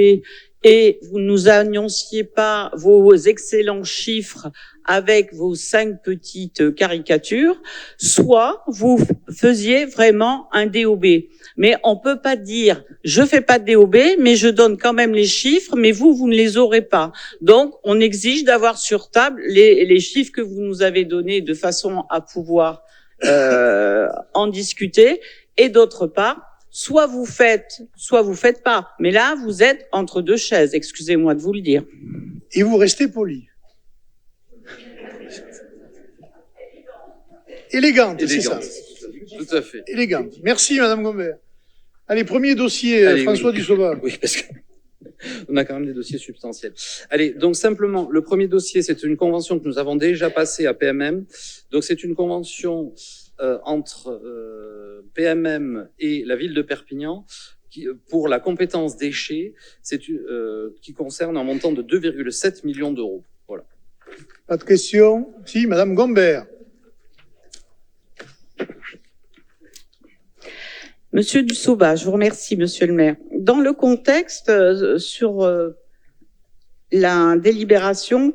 et vous nous annonciez pas vos excellents chiffres avec vos 5 petites caricatures, soit vous faisiez vraiment un DOB. Mais on peut pas dire, je fais pas de DOB, mais je donne quand même les chiffres, mais vous ne les aurez pas. Donc, on exige d'avoir sur table les chiffres que vous nous avez donnés de façon à pouvoir en discuter. Et d'autre part, soit vous faites pas. Mais là, vous êtes entre deux chaises, excusez-moi de vous le dire. Et vous restez poli. Élégante, c'est ça. Tout à fait. Élégante. Merci, Madame Gombert. Allez, premier dossier, François Dussoba. Oui, parce que on a quand même des dossiers substantiels. Allez, donc simplement, le premier dossier, c'est une convention que nous avons déjà passée à PMM. Donc c'est une convention entre PMM et la ville de Perpignan pour la compétence déchets, qui concerne un montant de 2,7 millions d'euros. Voilà. Pas de questions? Si, Madame Gombert. Monsieur Dussoba, je vous remercie, Monsieur le maire. Dans le contexte, sur la délibération,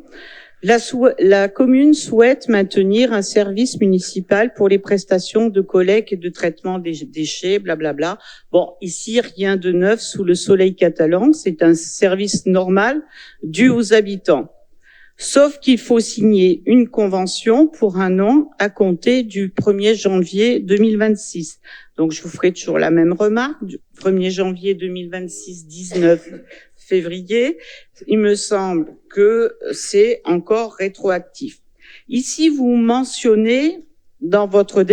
la commune souhaite maintenir un service municipal pour les prestations de collecte et de traitement des déchets, blablabla. Bon, ici, rien de neuf sous le soleil catalan. C'est un service normal dû aux habitants. Sauf qu'il faut signer une convention pour un an à compter du 1er janvier 2026. Donc, je vous ferai toujours la même remarque. Du 1er janvier 2026, 19 février, il me semble que c'est encore rétroactif. Ici, vous mentionnez dans votre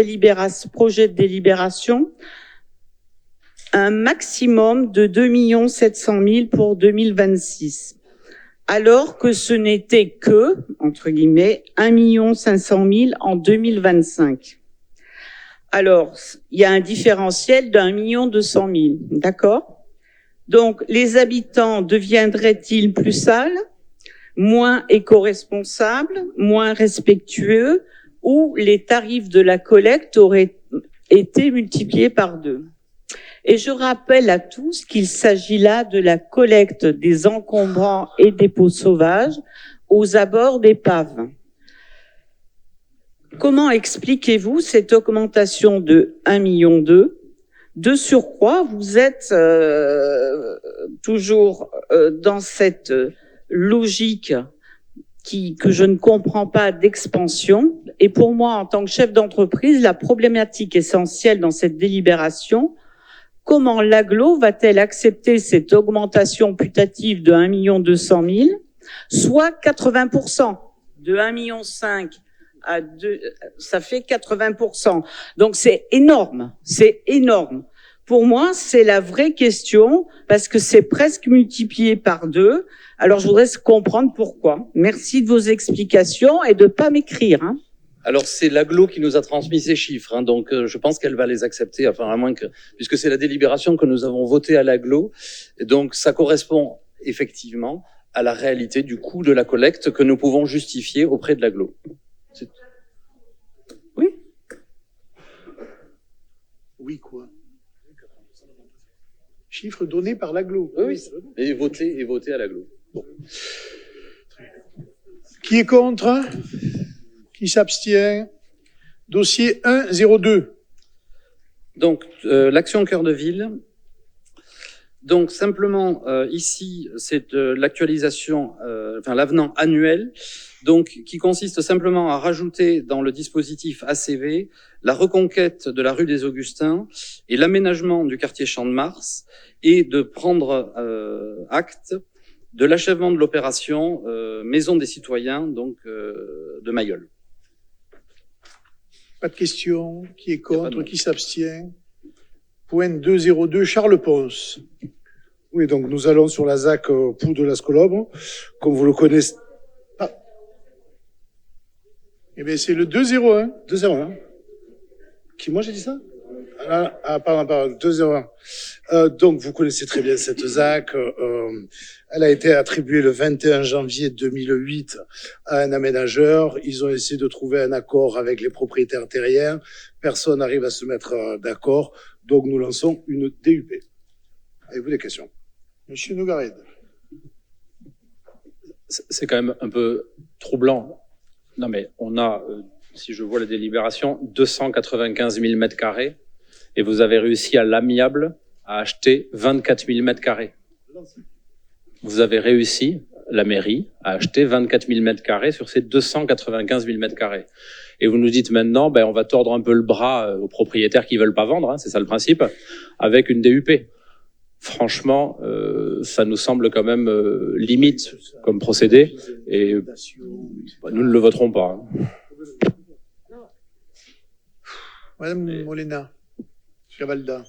projet de délibération un maximum de 2 700 000 pour 2026. Alors que ce n'était que, entre guillemets, 1 500 000 en 2025. Alors, il y a un différentiel d'1 200 000, d'accord? Donc, les habitants deviendraient-ils plus sales, moins éco-responsables, moins respectueux, ou les tarifs de la collecte auraient été multipliés par 2? Et je rappelle à tous qu'il s'agit là de la collecte des encombrants et dépôts sauvages aux abords d'épaves. Comment expliquez-vous cette augmentation de 1,2 million? De surcroît, vous êtes toujours dans cette logique que je ne comprends pas d'expansion. Et pour moi, en tant que chef d'entreprise, la problématique essentielle dans cette délibération, comment l'agglo va-t-elle accepter cette augmentation putative de 1 200 000, soit 80%, de 1,5 million à 2, ça fait 80%. Donc c'est énorme, c'est énorme. Pour moi, c'est la vraie question, parce que c'est presque multiplié par 2. Alors je voudrais comprendre pourquoi. Merci de vos explications et de pas m'écrire, hein. Alors c'est l'agglo qui nous a transmis ces chiffres, hein, donc je pense qu'elle va les accepter, enfin à moins que, puisque c'est la délibération que nous avons votée à l'agglo, et donc ça correspond effectivement à la réalité du coût de la collecte que nous pouvons justifier auprès de l'agglo. Oui. Oui, quoi? Chiffre donné par l'agglo. Oui, et voté à l'agglo. Bon. Qui est contre? Qui s'abstient? Dossier 102. Donc, l'action Cœur de Ville. Donc, simplement, ici, c'est l'actualisation, l'avenant annuel, donc, qui consiste simplement à rajouter dans le dispositif ACV la reconquête de la rue des Augustins et l'aménagement du quartier Champ de Mars, et de prendre acte de l'achèvement de l'opération Maison des Citoyens, donc, de Mayol. Pas de questions. Qui est contre? Qui s'abstient? Point 202, Charles Ponce. Oui, donc nous allons sur la ZAC Pou de la Scolobre. Comme vous le connaissez. Ah. Eh bien, c'est le 201. 201. Qui, moi, j'ai dit ça? Pardon, 201. Donc, vous connaissez très bien cette ZAC. Elle a été attribuée le 21 janvier 2008 à un aménageur. Ils ont essayé de trouver un accord avec les propriétaires terriens. Personne n'arrive à se mettre d'accord. Donc, nous lançons une DUP. Avez-vous des questions? Monsieur Nogared. C'est quand même un peu troublant. Non, mais on a, si je vois la délibération, 295 000 mètres carrés, et vous avez réussi à l'amiable à acheter 24 000 mètres carrés. Vous avez réussi, la mairie, à acheter 24 000 mètres carrés sur ces 295 000 mètres carrés. Et vous nous dites maintenant, on va tordre un peu le bras aux propriétaires qui veulent pas vendre, hein, c'est ça le principe, avec une DUP. Franchement, ça nous semble quand même limite comme procédé, et nous ne le voterons pas. Hein. Madame Molina, Cavalda.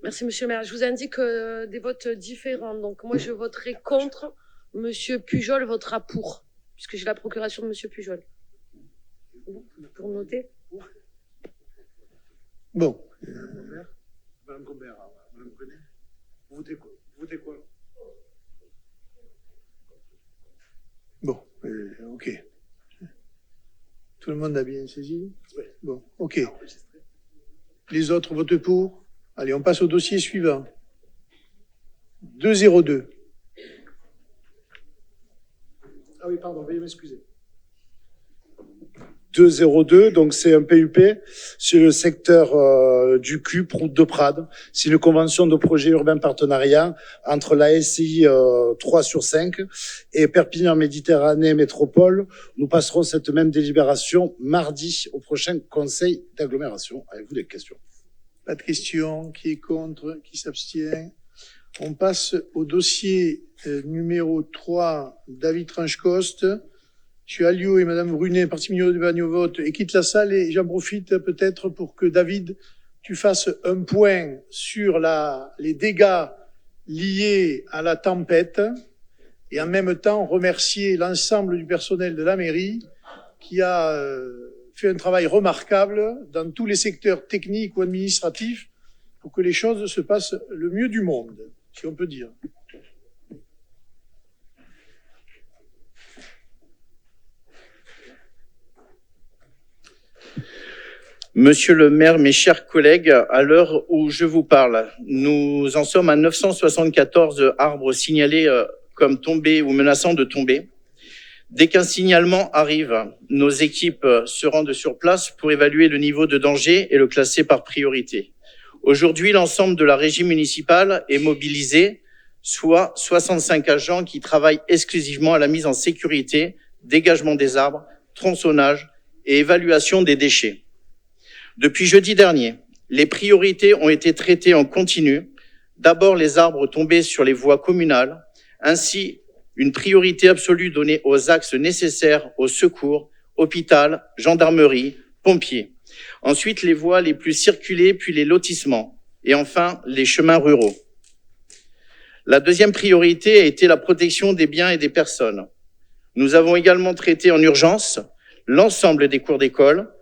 Merci, monsieur le maire. Je vous indique des votes différents. Donc, moi, je voterai contre. Monsieur Pujol votera pour, puisque j'ai la procuration de monsieur Pujol. Pour noter. Bon. Madame Combert, Madame Brunet, vous votez quoi? Bon, ok. Tout le monde a bien saisi? Oui. Bon, ok. Les autres votent pour? Allez, on passe au dossier suivant. 202. oui, pardon, veuillez m'excuser. 202, donc c'est un PUP sur le secteur du CUP, route de Prades. C'est une convention de projet urbain partenariat entre la SCI 3/5 et Perpignan Méditerranée Métropole. Nous passerons cette même délibération mardi au prochain conseil d'agglomération. Avez-vous des questions? Pas de questions. Qui est contre? Qui s'abstient? On passe au dossier numéro 3, David Tranchecoste. Monsieur Alliot et Madame Brunet, parti milieu de bagne au vote, et quitte la salle, et j'en profite peut-être pour que David, tu fasses un point sur les dégâts liés à la tempête, et en même temps remercier l'ensemble du personnel de la mairie qui a fait un travail remarquable dans tous les secteurs techniques ou administratifs pour que les choses se passent le mieux du monde, si on peut dire. Monsieur le maire, mes chers collègues, à l'heure où je vous parle, nous en sommes à 974 arbres signalés comme tombés ou menaçant de tomber. Dès qu'un signalement arrive, nos équipes se rendent sur place pour évaluer le niveau de danger et le classer par priorité. Aujourd'hui, l'ensemble de la régie municipale est mobilisé, soit 65 agents qui travaillent exclusivement à la mise en sécurité, dégagement des arbres, tronçonnage et évaluation des déchets. Depuis jeudi dernier, les priorités ont été traitées en continu. D'abord, les arbres tombés sur les voies communales, ainsi une priorité absolue donnée aux axes nécessaires au secours, hôpital, gendarmerie, pompiers. Ensuite, les voies les plus circulées, puis les lotissements. Et enfin, les chemins ruraux. La deuxième priorité a été la protection des biens et des personnes. Nous avons également traité en urgence l'ensemble des cours d'école.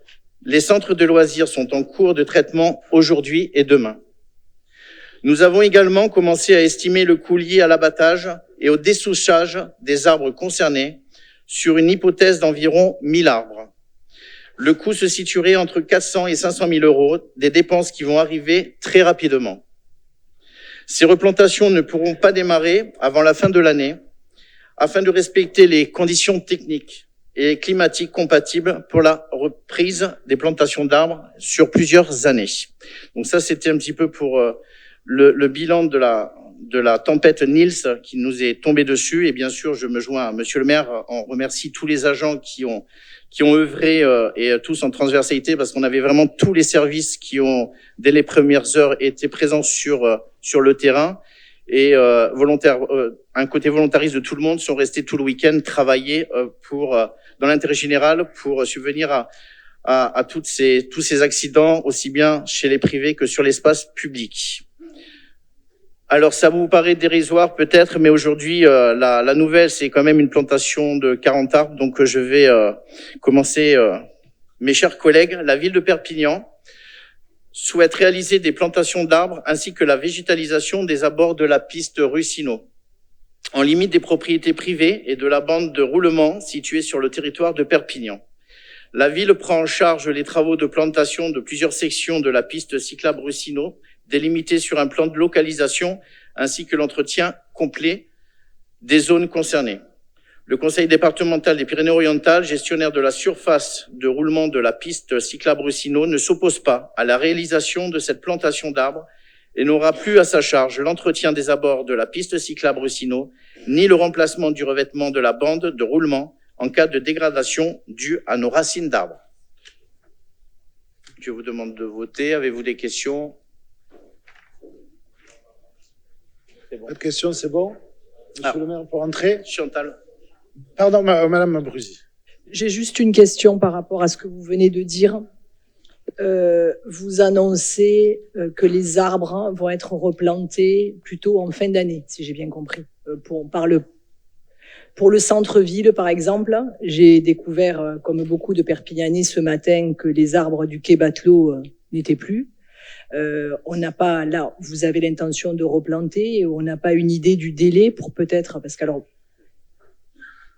Les centres de loisirs sont en cours de traitement aujourd'hui et demain. Nous avons également commencé à estimer le coût lié à l'abattage et au dessouchage des arbres concernés sur une hypothèse d'environ 1000 arbres. Le coût se situerait entre 400 et 500 000 euros, des dépenses qui vont arriver très rapidement. Ces replantations ne pourront pas démarrer avant la fin de l'année afin de respecter les conditions techniques et climatiques compatibles pour la reprise des plantations d'arbres sur plusieurs années. Donc ça, c'était un petit peu pour le bilan de la tempête Nils qui nous est tombée dessus. Et bien sûr, je me joins à Monsieur le maire, on remercie tous les agents qui ont œuvré et tous en transversalité parce qu'on avait vraiment tous les services qui ont, dès les premières heures, été présents sur le terrain. Et un côté volontariste de tout le monde sont restés tout le week-end travailler dans l'intérêt général pour subvenir à tous ces accidents, aussi bien chez les privés que sur l'espace public. Alors ça vous paraît dérisoire peut-être, mais aujourd'hui la nouvelle c'est quand même une plantation de 40 arbres. Donc je vais commencer, mes chers collègues. La ville de Perpignan souhaite réaliser des plantations d'arbres ainsi que la végétalisation des abords de la piste Russino, en limite des propriétés privées et de la bande de roulement située sur le territoire de Perpignan. La ville prend en charge les travaux de plantation de plusieurs sections de la piste cyclable Russino, délimitées sur un plan de localisation, ainsi que l'entretien complet des zones concernées. Le conseil départemental des Pyrénées-Orientales, gestionnaire de la surface de roulement de la piste cyclable Russino, ne s'oppose pas à la réalisation de cette plantation d'arbres et n'aura plus à sa charge l'entretien des abords de la piste cyclable Russino, ni le remplacement du revêtement de la bande de roulement en cas de dégradation due à nos racines d'arbres. Je vous demande de voter. Avez-vous des questions? Bon. Pas de questions, c'est bon? Monsieur le maire, pour entrer. Chantal. Pardon, Madame Brusy. J'ai juste une question par rapport à ce que vous venez de dire. Vous annoncez que les arbres vont être replantés plutôt en fin d'année, si j'ai bien compris. Pour le centre-ville, par exemple, j'ai découvert, comme beaucoup de Perpignanais ce matin, que les arbres du quai Batelot n'étaient plus. On n'a pas, là, vous avez l'intention de replanter, et on n'a pas une idée du délai pour peut-être, parce qu'alors,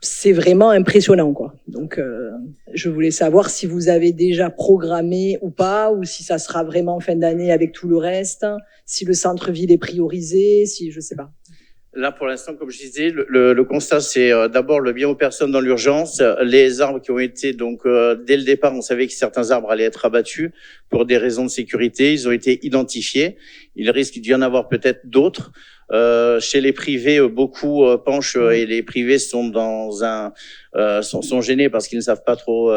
c'est vraiment impressionnant, quoi. Donc, je voulais savoir si vous avez déjà programmé ou pas, ou si ça sera vraiment en fin d'année avec tout le reste, si le centre-ville est priorisé, si je sais pas. Là, pour l'instant, comme je disais, le constat, c'est d'abord le bien aux personnes dans l'urgence. Les arbres qui ont été, donc, dès le départ, on savait que certains arbres allaient être abattus pour des raisons de sécurité. Ils ont été identifiés. Il risque d'y en avoir peut-être d'autres. Chez les privés, beaucoup penchent et les privés sont sont gênés parce qu'ils ne savent pas trop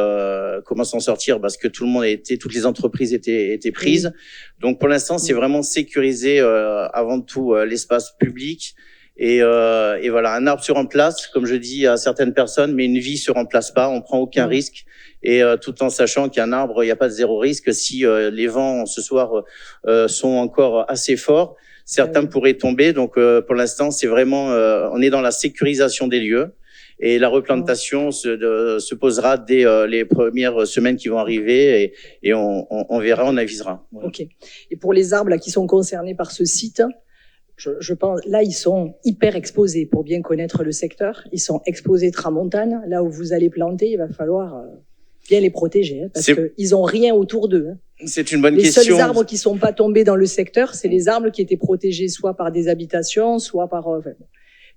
comment s'en sortir parce que toutes les entreprises étaient prises. Donc, pour l'instant, c'est vraiment sécuriser avant tout l'espace public. Et voilà, un arbre se remplace, comme je dis à certaines personnes, mais une vie se remplace pas. On prend aucun risque, et tout en sachant qu'un arbre, il n'y a pas de zéro risque. Si les vents ce soir sont encore assez forts, certains pourraient tomber. Donc pour l'instant, c'est vraiment, on est dans la sécurisation des lieux, et la replantation se posera dès les premières semaines qui vont arriver, et on verra, on avisera. Voilà. Ok. Et pour les arbres là qui sont concernés par ce site, je pense, là, ils sont hyper exposés pour bien connaître le secteur. Ils sont exposés tramontane. Là où vous allez planter, il va falloir bien les protéger, hein, parce qu'ils ont rien autour d'eux. Hein. C'est une bonne question. Les seuls arbres qui sont pas tombés dans le secteur, c'est les arbres qui étaient protégés soit par des habitations, soit par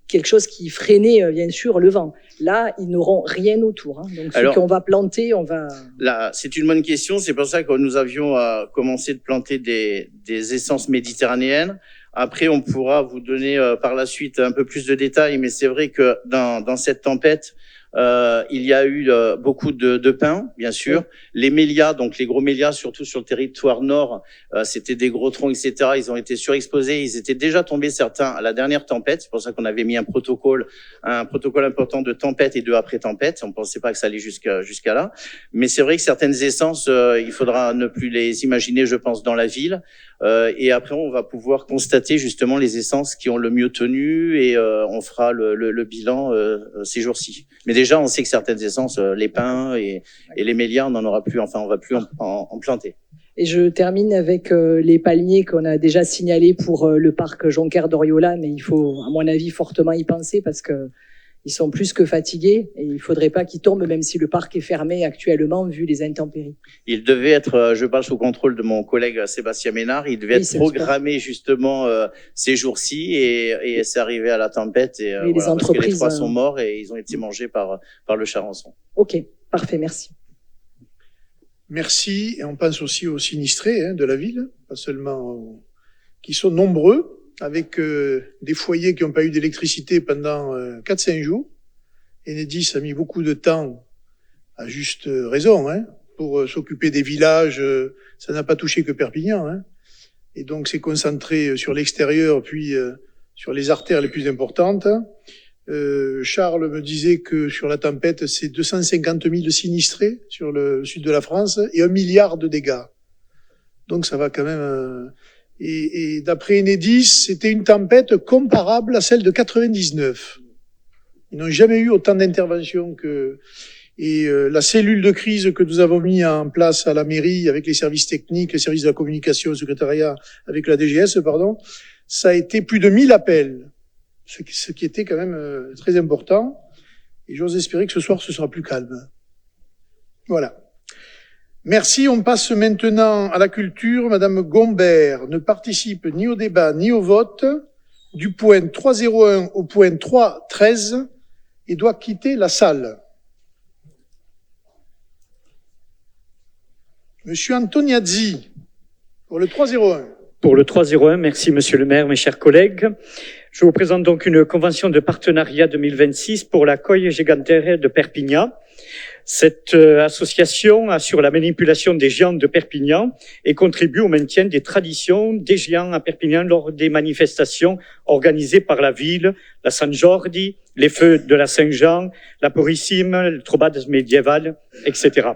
quelque chose qui freinait, bien sûr, le vent. Là, ils n'auront rien autour. Hein. Donc, ce qu'on va planter, on va... Là, c'est une bonne question. C'est pour ça que nous avions commencé de planter des essences méditerranéennes. Après, on pourra vous donner par la suite un peu plus de détails, mais c'est vrai que dans cette tempête, il y a eu beaucoup de pins, bien sûr. Les mélias, donc les gros mélias, surtout sur le territoire nord, c'était des gros troncs, etc. Ils ont été surexposés. Ils étaient déjà tombés, certains, à la dernière tempête. C'est pour ça qu'on avait mis un protocole important de tempête et de après-tempête. On pensait pas que ça allait jusqu'à là. Mais c'est vrai que certaines essences, il faudra ne plus les imaginer, je pense, dans la ville. Et après, on va pouvoir constater justement les essences qui ont le mieux tenu, et on fera le bilan ces jours-ci. Mais déjà, on sait que certaines essences, les pins et les mélias, on n'en aura plus. Enfin, on va plus en planter. Et je termine avec les palmiers qu'on a déjà signalés pour le parc Jonker d'Oriola, mais il faut, à mon avis, fortement y penser parce que ils sont plus que fatigués et il faudrait pas qu'ils tombent, même si le parc est fermé actuellement vu les intempéries. Il devait être, je parle sous contrôle de mon collègue Sébastien Ménard, il devait être programmé justement ces jours-ci, et c'est arrivé à la tempête, et les voilà, entreprises, parce que les 3 sont morts et ils ont été mangés par le charançon. Ok, parfait, merci. Merci, et on pense aussi aux sinistrés de la ville, pas seulement qui sont nombreux, avec des foyers qui n'ont pas eu d'électricité pendant 4-5 jours. Enedis a mis beaucoup de temps, à juste raison, pour s'occuper des villages. Ça n'a pas touché que Perpignan, et donc c'est concentré sur l'extérieur, puis sur les artères les plus importantes. Charles me disait que sur la tempête, c'est 250 000 sinistrés sur le sud de la France et 1 milliard de dégâts. Donc ça va quand même... Et d'après Enedis, c'était une tempête comparable à celle de 99. Ils n'ont jamais eu autant d'interventions et la cellule de crise que nous avons mis en place à la mairie avec les services techniques, les services de la communication, le secrétariat avec la DGS, ça a été plus de 1000 appels. Ce qui était quand même très important. Et j'ose espérer que ce soir, ce sera plus calme. Voilà. Merci. On passe maintenant à la culture. Madame Gombert ne participe ni au débat ni au vote du point 301 au point 313 et doit quitter la salle. Monsieur Antoniazzi, pour le 301. Pour le 301, merci Monsieur le maire, mes chers collègues. Je vous présente donc une convention de partenariat 2026 pour la Coille Gigantère de Perpignan. Cette association assure la manipulation des géants de Perpignan et contribue au maintien des traditions des géants à Perpignan lors des manifestations organisées par la ville, la San Jordi, les feux de la Saint-Jean, la Purissime, le Trobades médiéval, etc.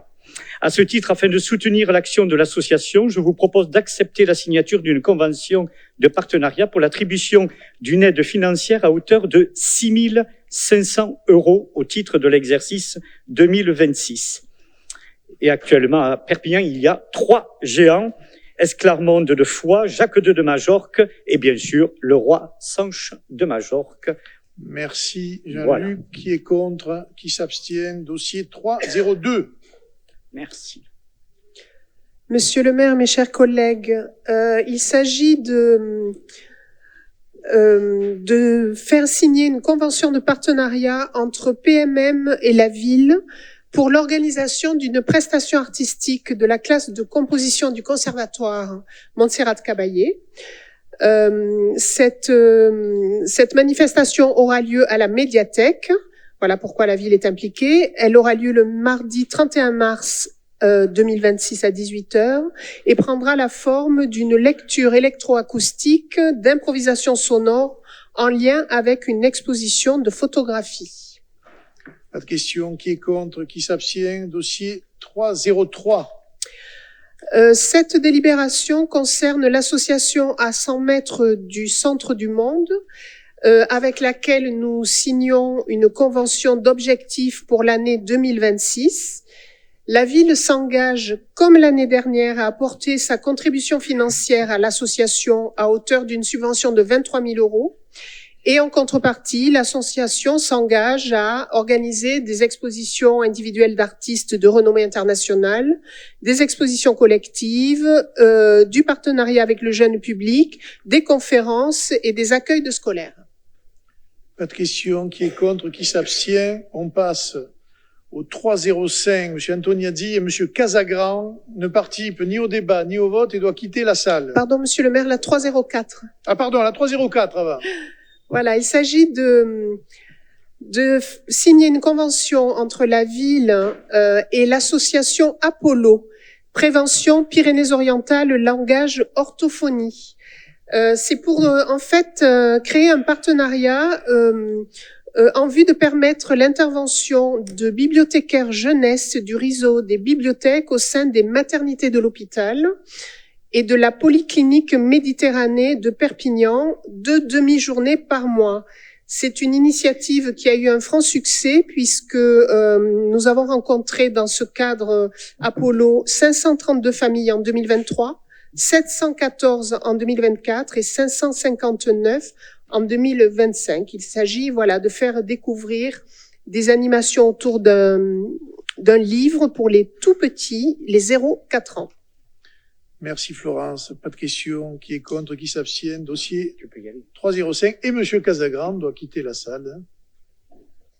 À ce titre, afin de soutenir l'action de l'association, je vous propose d'accepter la signature d'une convention de partenariat pour l'attribution d'une aide financière à hauteur de 6 500 € au titre de l'exercice 2026. Et actuellement, à Perpignan, il y a 3 géants, Esclarmonde de Foix, Jacques II de Majorque et bien sûr le roi Sanche de Majorque. Merci Jean-Luc. Voilà. Qui est contre? Qui s'abstient? Dossier 302. Merci. Monsieur le maire, mes chers collègues, il s'agit de faire signer une convention de partenariat entre PMM et la ville pour l'organisation d'une prestation artistique de la classe de composition du conservatoire Montserrat Caballé. Cette manifestation aura lieu à la médiathèque. Voilà pourquoi la ville est impliquée. Elle aura lieu le mardi 31 mars 2026 à 18h et prendra la forme d'une lecture électroacoustique d'improvisation sonore en lien avec une exposition de photographie. Pas de question. Qui est contre? Qui s'abstient? Dossier 303. Cette délibération concerne l'association à 100 mètres du Centre du Monde, avec laquelle nous signons une convention d'objectifs pour l'année 2026. La ville s'engage, comme l'année dernière, à apporter sa contribution financière à l'association à hauteur d'une subvention de 23 000 €. Et en contrepartie, l'association s'engage à organiser des expositions individuelles d'artistes de renommée internationale, des expositions collectives, du partenariat avec le jeune public, des conférences et des accueils de scolaires. Pas de question. Qui est contre? Qui s'abstient? On passe au 305. Monsieur Antoniadi et Monsieur Casagrand ne participent ni au débat ni au vote et doivent quitter la salle. Pardon, Monsieur le maire, la 304. Ah pardon, la 304 avant. Voilà, il s'agit de signer une convention entre la ville et l'association Apollo, Prévention Pyrénées-Orientales, langage, orthophonie. C'est pour en fait créer un partenariat en vue de permettre l'intervention de bibliothécaires jeunesse du réseau des bibliothèques au sein des maternités de l'hôpital et de la polyclinique Méditerranée de Perpignan, 2 demi-journées par mois. C'est une initiative qui a eu un franc succès puisque nous avons rencontré dans ce cadre Apollo 532 familles en 2023, 714 en 2024 et 559 en 2025. Il s'agit de faire découvrir des animations autour d'un livre pour les tout petits, les 0-4 ans. Merci Florence. Pas de question. Qui est contre? Qui s'abstient? Dossier 305. Et Monsieur Casagrand doit quitter la salle.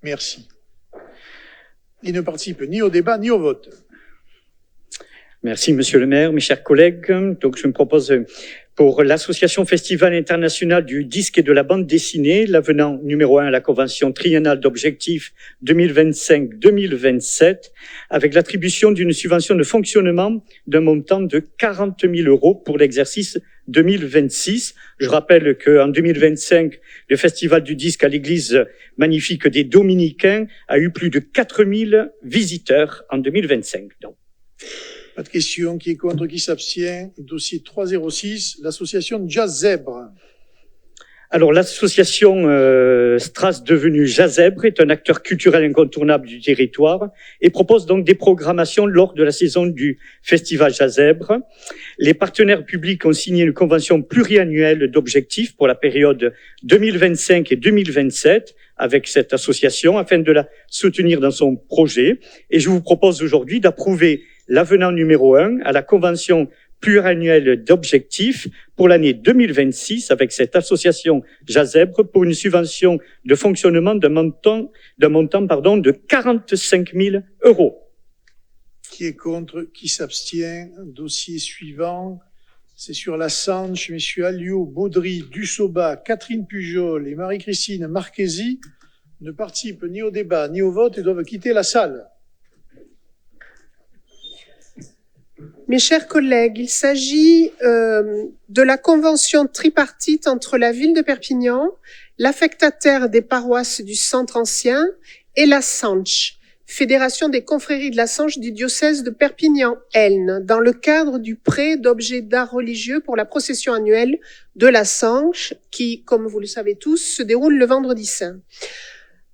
Merci. Il ne participe ni au débat ni au vote. Merci, Monsieur le maire, mes chers collègues. Donc, je me propose pour l'Association Festival International du Disque et de la Bande Dessinée, l'avenant numéro 1 à la Convention triennale d'objectifs 2025-2027, avec l'attribution d'une subvention de fonctionnement d'un montant de 40 000 € pour l'exercice 2026. Je rappelle qu'en 2025, le Festival du Disque à l'église magnifique des Dominicains a eu plus de 4 000 visiteurs en 2025. Donc. Pas de question. Qui est contre? Qui s'abstient? Dossier 306. L'association Jazz Zèbre. Alors, l'association Stras devenue Jazèbre est un acteur culturel incontournable du territoire et propose donc des programmations lors de la saison du Festival Jazèbre. Les partenaires publics ont signé une convention pluriannuelle d'objectifs pour la période 2025 et 2027 avec cette association afin de la soutenir dans son projet. Et je vous propose aujourd'hui d'approuver l'avenant numéro 1 à la convention pluriannuelle d'objectifs pour l'année 2026 avec cette association Jazèbre pour une subvention de fonctionnement d'un montant de 45 000 €. Qui est contre? Qui s'abstient? Dossier suivant. C'est sur la Sanche, messieurs Alliot, Baudry, Dussoba, Catherine Pujol et Marie-Christine Marchesi ne participent ni au débat ni au vote et doivent quitter la salle. Mes chers collègues, il s'agit de la convention tripartite entre la ville de Perpignan, l'affectataire des paroisses du centre ancien et la Sanche, Fédération des confréries de la Sanche du diocèse de Perpignan-Elne, dans le cadre du prêt d'objets d'art religieux pour la procession annuelle de la Sanche, qui, comme vous le savez tous, se déroule le vendredi saint.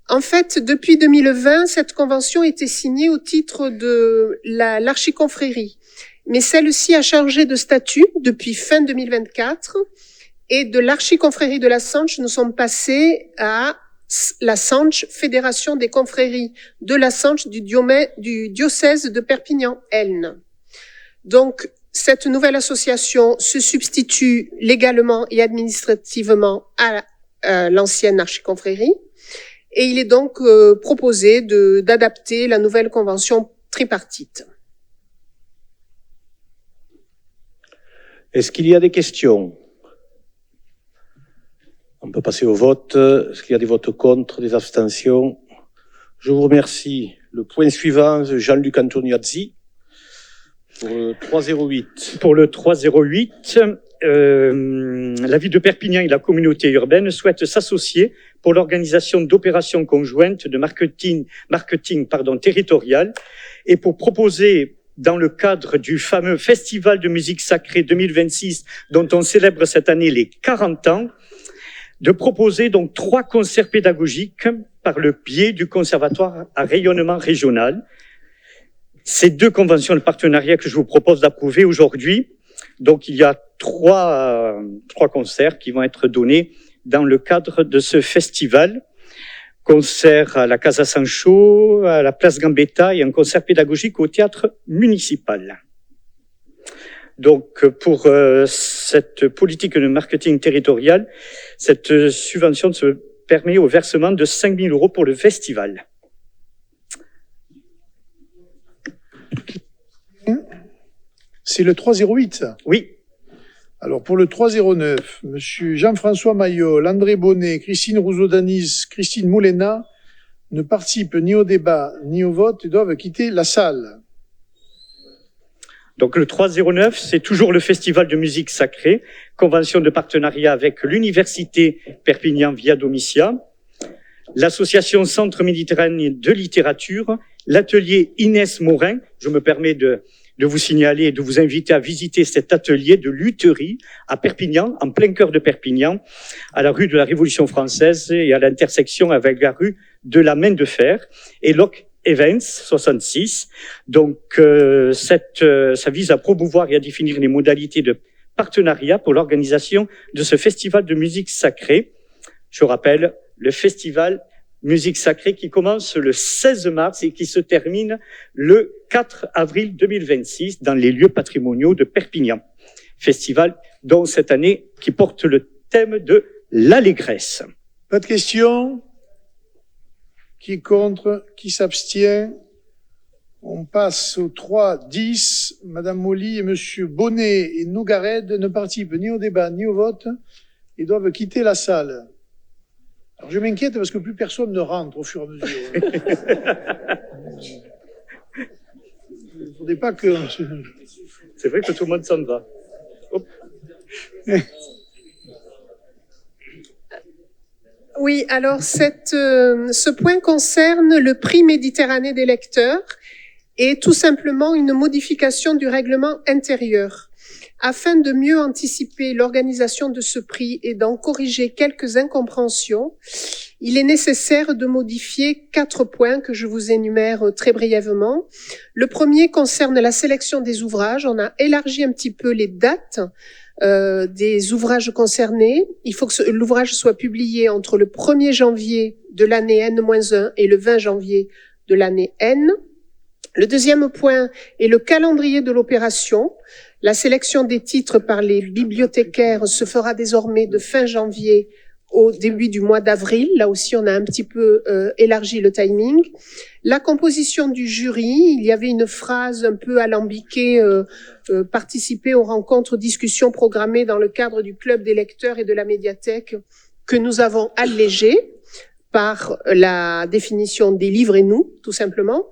En fait, depuis 2020, cette convention était signée au titre de l'archiconfrérie. Mais celle-ci a changé de statut depuis fin 2024 et de l'archiconfrérie de la Sanche, nous sommes passés à la Sanche, Fédération des confréries de la Sanche du diocèse de Perpignan-Elne. Donc, Cette nouvelle association se substitue légalement et administrativement à l'ancienne archiconfrérie. Et il est donc proposé d'adapter la nouvelle convention tripartite. Est-ce qu'il y a des questions? On peut passer au vote. Est-ce qu'il y a des votes contre, des abstentions? Je vous remercie. Le point suivant, Jean-Luc Antoniazzi, pour le 308. Pour le 308, la ville de Perpignan et la communauté urbaine souhaitent s'associer pour l'organisation d'opérations conjointes de marketing territorial et pour proposer, dans le cadre du fameux Festival de musique sacrée 2026, dont on célèbre cette année les 40 ans, de proposer donc 3 concerts pédagogiques par le biais du conservatoire à rayonnement régional. Ces 2 conventions de partenariat que je vous propose d'approuver aujourd'hui. Donc, il y a 3 concerts qui vont être donnés dans le cadre de ce festival. Concert à la Casa Sancho, à la Place Gambetta et un concert pédagogique au théâtre municipal. Donc, pour cette politique de marketing territorial, cette subvention se permet au versement de 5 000 € pour le festival. C'est le 308. Oui. Alors, pour le 309, Monsieur Jean-François Mayol, André Bonnet, Christine Rousseau-Danis, Christine Moulena ne participent ni au débat ni au vote et doivent quitter la salle. Donc le 309, c'est toujours le festival de musique sacrée, convention de partenariat avec l'université Perpignan Via Domitia, l'association Centre Méditerranée de littérature, l'atelier Inès Morin. Je me permets de vous signaler et de vous inviter à visiter cet atelier de lutherie à Perpignan, en plein cœur de Perpignan, à la rue de la Révolution française et à l'intersection avec la rue de la Main de Fer. Et Locke Events 66. Donc, ça vise à promouvoir et à définir les modalités de partenariat pour l'organisation de ce festival de musique sacrée. Je rappelle, le festival musique sacrée qui commence le 16 mars et qui se termine le 4 avril 2026 dans les lieux patrimoniaux de Perpignan. Festival dont cette année qui porte le thème de l'allégresse. Pas de questions? Qui est contre? Qui s'abstient? On passe au 3-10. Madame Molly et Monsieur Bonnet et Nougared ne participent ni au débat ni au vote et doivent quitter la salle. Alors je m'inquiète parce que plus personne ne rentre au fur et à mesure. Il ne faudrait pas que... C'est vrai que tout le monde s'en va. Hop. Oui, alors ce point concerne le prix Méditerranée des lecteurs et tout simplement une modification du règlement intérieur. Afin de mieux anticiper l'organisation de ce prix et d'en corriger quelques incompréhensions, il est nécessaire de modifier 4 points que je vous énumère très brièvement. Le premier concerne la sélection des ouvrages. On a élargi un petit peu les dates des ouvrages concernés. Il faut que l'ouvrage soit publié entre le 1er janvier de l'année N-1 et le 20 janvier de l'année N. Le deuxième point est le calendrier de l'opération. La sélection des titres par les bibliothécaires se fera désormais de fin janvier au début du mois d'avril. Là aussi, on a un petit peu élargi le timing. La composition du jury, il y avait une phrase un peu alambiquée, participer aux rencontres, discussions programmées dans le cadre du club des lecteurs et de la médiathèque, que nous avons allégé par la définition des livres et nous, tout simplement.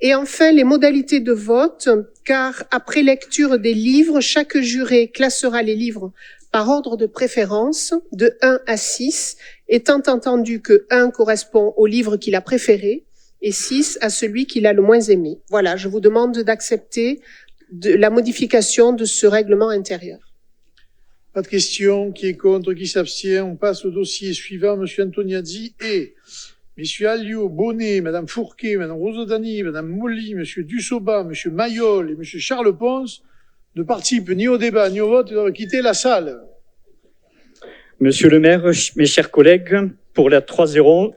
Et enfin, les modalités de vote, car après lecture des livres, chaque juré classera les livres par ordre de préférence, de 1 à 6, étant entendu que 1 correspond au livre qu'il a préféré et 6 à celui qu'il a le moins aimé. Voilà, je vous demande d'accepter la modification de ce règlement intérieur. Pas de questions. Qui est contre? Qui s'abstient? On passe au dossier suivant. Monsieur Antoniazzi et Messieurs Alliot, Bonnet, Madame Fourquet, Madame Rousseau-Dany, Madame Molly, Monsieur Dussoba, Monsieur Mayol et Monsieur Charles Pons ne participent ni au débat ni au vote et doivent quitter la salle. Monsieur le maire, mes chers collègues, pour la 311,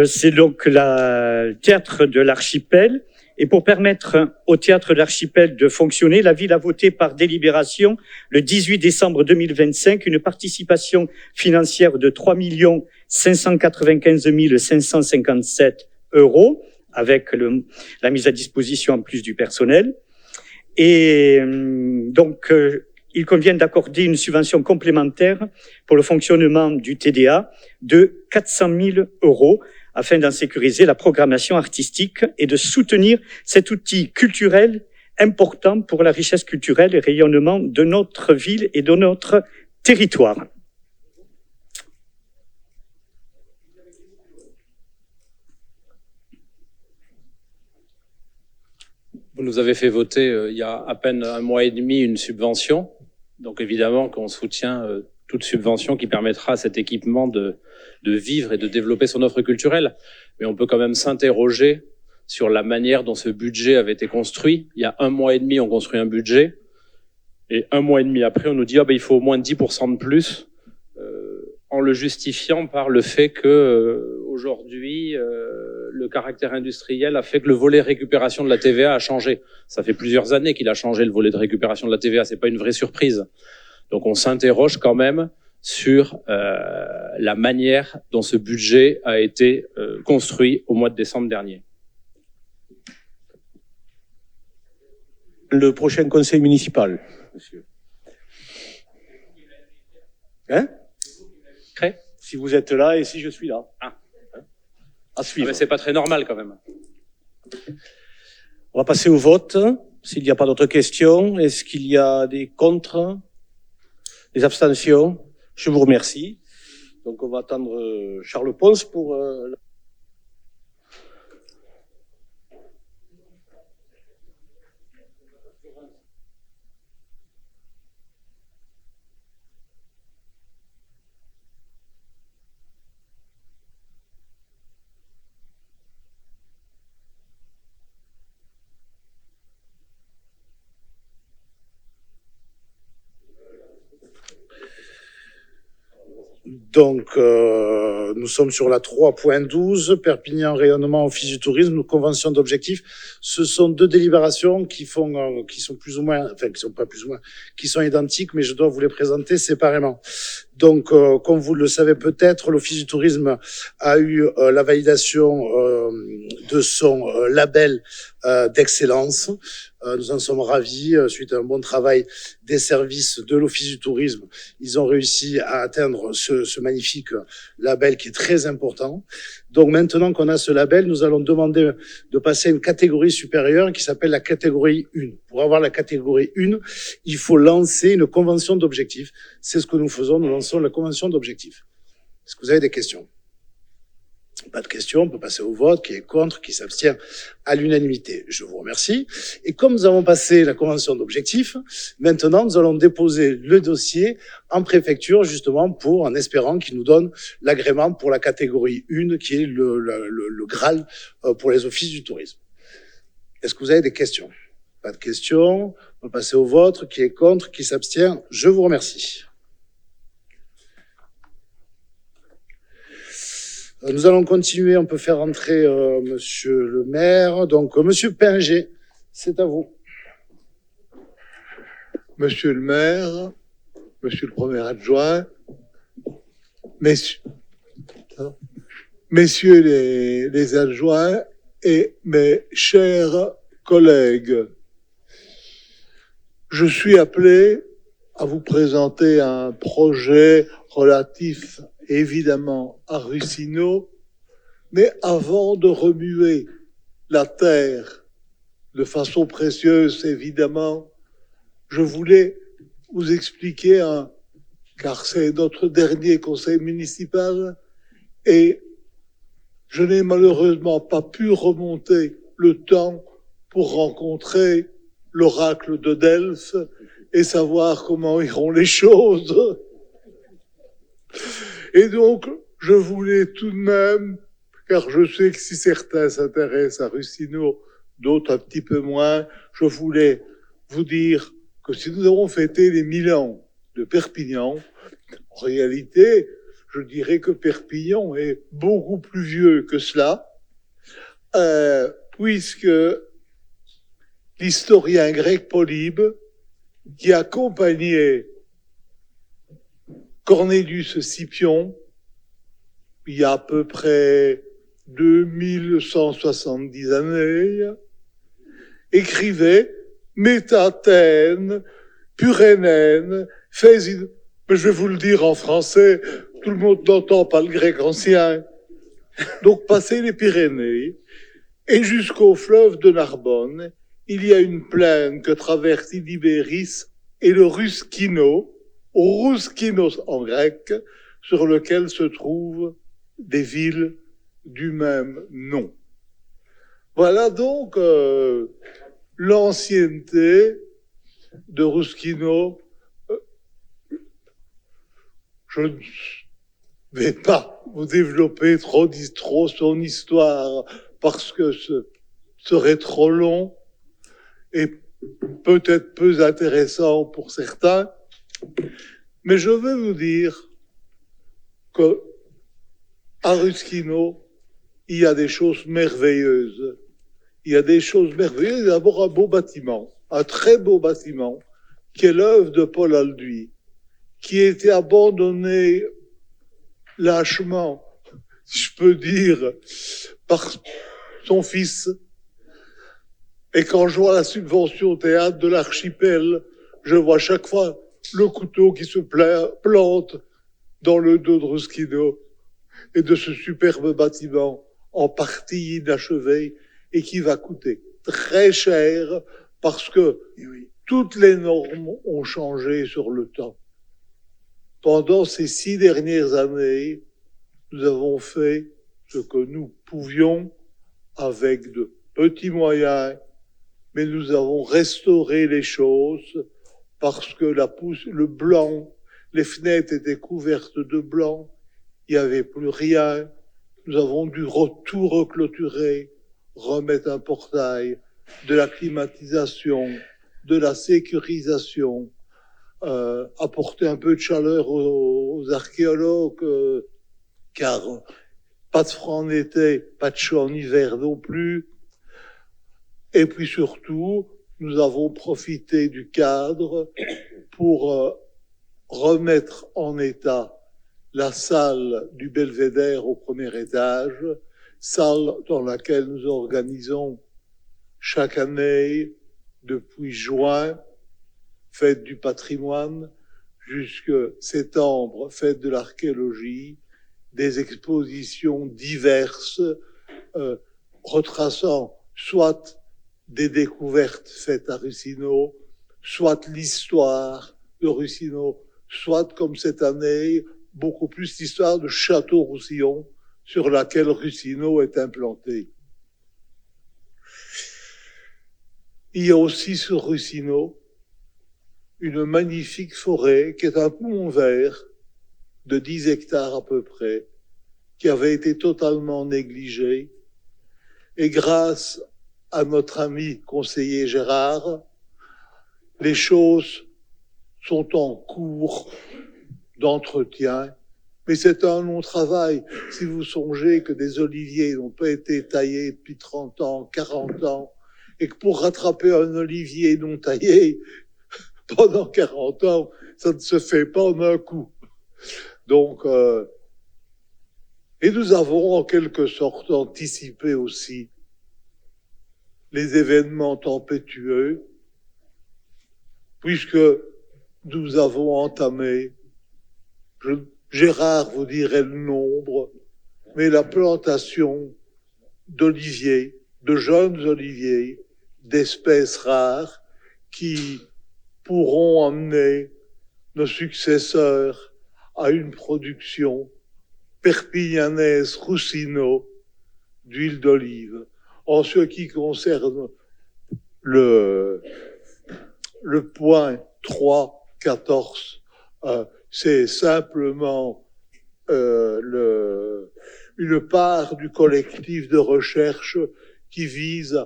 c'est donc le théâtre de l'Archipel Et pour permettre au théâtre de l'Archipel de fonctionner, la ville a voté par délibération le 18 décembre 2025 une participation financière de 3 595 557 € avec la mise à disposition en plus du personnel. Et donc, il convient d'accorder une subvention complémentaire pour le fonctionnement du TDA de 400 000 € afin d'en sécuriser la programmation artistique et de soutenir cet outil culturel important pour la richesse culturelle et rayonnement de notre ville et de notre territoire. Vous nous avez fait voter il y a à peine un mois et demi une subvention. Donc évidemment qu'on soutient toute subvention qui permettra à cet équipement de vivre et de développer son offre culturelle. Mais on peut quand même s'interroger sur la manière dont ce budget avait été construit. Il y a un mois et demi, on construit un budget. Et un mois et demi après, on nous dit il faut au moins 10% de plus, en le justifiant par le fait que aujourd'hui, le caractère industriel a fait que le volet récupération de la TVA a changé. Ça fait plusieurs années qu'il a changé, le volet de récupération de la TVA. C'est pas une vraie surprise. Donc on s'interroge quand même sur la manière dont ce budget a été construit au mois de décembre dernier. Le prochain conseil municipal, monsieur. Hein? Si vous êtes là et si je suis là. À suivre. Mais c'est pas très normal quand même. On va passer au vote. S'il n'y a pas d'autres questions, est-ce qu'il y a des contre, des abstentions? Je vous remercie. Donc on va attendre Charles Pons pour... Donc, nous sommes sur la 3.12, Perpignan rayonnement office du tourisme, convention d'objectifs. Ce sont deux délibérations qui sont plus ou moins, enfin, qui sont pas plus ou moins, qui sont identiques, mais je dois vous les présenter séparément. Donc, comme vous le savez peut-être, l'office du tourisme a eu la validation de son label d'excellence. Nous en sommes ravis. Suite à un bon travail des services de l'Office du tourisme, ils ont réussi à atteindre ce magnifique label qui est très important. Donc maintenant qu'on a ce label, nous allons demander de passer à une catégorie supérieure qui s'appelle la catégorie 1. Pour avoir la catégorie 1, il faut lancer une convention d'objectifs. C'est ce que nous faisons, nous lançons la convention d'objectifs. Est-ce que vous avez des questions ? Pas de questions, on peut passer au vote. Qui est contre, qui s'abstient à l'unanimité. Je vous remercie. Et comme nous avons passé la convention d'objectifs, maintenant nous allons déposer le dossier en préfecture justement en espérant qu'ils nous donnent l'agrément pour la catégorie 1 qui est le Graal pour les offices du tourisme. Est-ce que vous avez des questions? Pas de questions. On peut passer au vote. Qui est contre, qui s'abstient? Je vous remercie. Nous allons continuer, on peut faire entrer monsieur le maire. Donc, monsieur Pinger, c'est à vous. Monsieur le maire, monsieur le premier adjoint, messieurs les adjoints et mes chers collègues, je suis appelé à vous présenter un projet relatif évidemment à Russinot, mais avant de remuer la terre de façon précieuse, évidemment, je voulais vous expliquer car c'est notre dernier conseil municipal et je n'ai malheureusement pas pu remonter le temps pour rencontrer l'oracle de Delphes et savoir comment iront les choses. Et donc, je voulais tout de même, car je sais que si certains s'intéressent à Russinot, d'autres un petit peu moins, je voulais vous dire que si nous avons fêté les 1000 ans de Perpignan, en réalité, je dirais que Perpignan est beaucoup plus vieux que cela, puisque l'historien grec Polybe, qui accompagnait Cornelius Scipion il y a à peu près 2170 années, écrivait Métatène, Purénène, Phésin. Mais je vais vous le dire en français, tout le monde n'entend pas le grec ancien. Donc, passez les Pyrénées et jusqu'au fleuve de Narbonne, il y a une plaine que traverse Ilibéris et le Ruskino, ou Ruskinos en grec, sur lequel se trouvent des villes du même nom. Voilà donc l'ancienneté de Ruskino. Je ne vais pas vous développer trop son histoire parce que ce serait trop long et peut-être peu intéressant pour certains, mais je veux vous dire que à Ruskino, il y a des choses merveilleuses. Il y a des choses merveilleuses. D'abord, un beau bâtiment, un très beau bâtiment, qui est l'œuvre de Paul Alduy, qui a été abandonné lâchement, si je peux dire, par son fils. Et quand je vois la subvention au théâtre de l'archipel, je vois chaque fois le couteau qui se plante dans le dos de Ruskino et de ce superbe bâtiment en partie inachevé et qui va coûter très cher parce que toutes les normes ont changé sur le temps. Pendant ces 6 dernières années, nous avons fait ce que nous pouvions avec de petits moyens, mais nous avons restauré les choses parce que le blanc, les fenêtres étaient couvertes de blanc, il n'y avait plus rien. Nous avons dû tout reclôturer, remettre un portail, de la climatisation, de la sécurisation, apporter un peu de chaleur aux archéologues, car pas de froid en été, pas de chaud en hiver non plus. Et puis surtout, nous avons profité du cadre pour remettre en état la salle du Belvédère au premier étage, salle dans laquelle nous organisons chaque année, depuis juin, fête du patrimoine, jusque septembre, fête de l'archéologie, des expositions diverses, retraçant soit des découvertes faites à Russino, soit l'histoire de Russino, soit comme cette année, beaucoup plus l'histoire de Château-Roussillon, sur laquelle Russino est implanté. Il y a aussi sur Russino une magnifique forêt qui est un poumon vert de 10 hectares à peu près, qui avait été totalement négligé. Et grâce à notre ami conseiller Gérard, les choses sont en cours d'entretien, mais c'est un long travail. Si vous songez que des oliviers n'ont pas été taillés depuis 30 ans, 40 ans, et que pour rattraper un olivier non taillé pendant 40 ans, ça ne se fait pas en un coup. Donc, et nous avons en quelque sorte anticipé aussi les événements tempétueux, puisque nous avons entamé, Gérard vous dirait le nombre, mais la plantation d'oliviers, de jeunes oliviers, d'espèces rares, qui pourront amener nos successeurs à une production perpignanaise Russino d'huile d'olive. En ce qui concerne le point 3.14, c'est simplement une part du collectif de recherche qui vise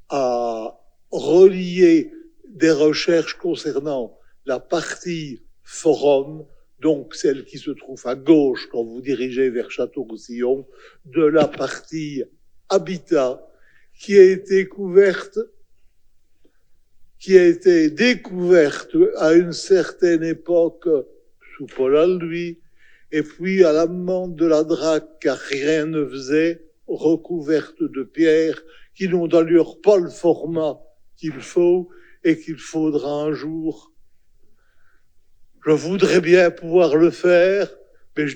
à relier des recherches concernant la partie forum, donc celle qui se trouve à gauche quand vous dirigez vers Château-Roussillon, de la partie habitat qui a été couverte qui a été découverte à une certaine époque sous Paul Alduy, et puis à l'amende de la Drac, car rien ne faisait, recouverte de pierres qui n'ont d'ailleurs pas le format qu'il faut et qu'il faudra un jour. Je voudrais bien pouvoir le faire, mais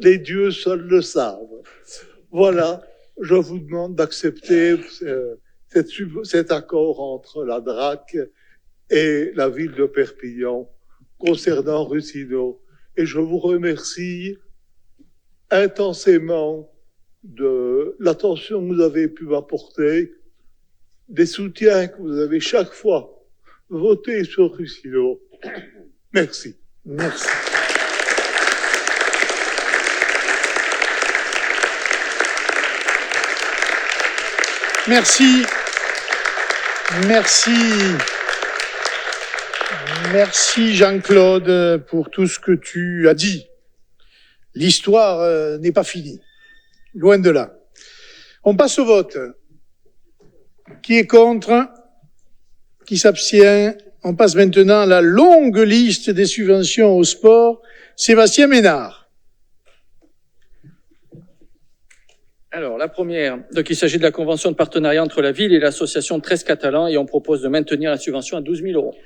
les dieux seuls le savent. Voilà, je vous demande d'accepter cet accord entre la Drac et la ville de Perpignan concernant Russino. Et je vous remercie intensément de l'attention que vous avez pu m'apporter, des soutiens que vous avez chaque fois voté sur Russino. Merci. Merci. Merci. Merci. Merci Jean-Claude pour tout ce que tu as dit. L'histoire n'est pas finie. Loin de là. On passe au vote. Qui est contre? Qui s'abstient? On passe maintenant à la longue liste des subventions au sport. Sébastien Ménard. Alors, la première, donc il s'agit de la convention de partenariat entre la ville et l'association 13 Catalans et on propose de maintenir la subvention à 12 000 euros.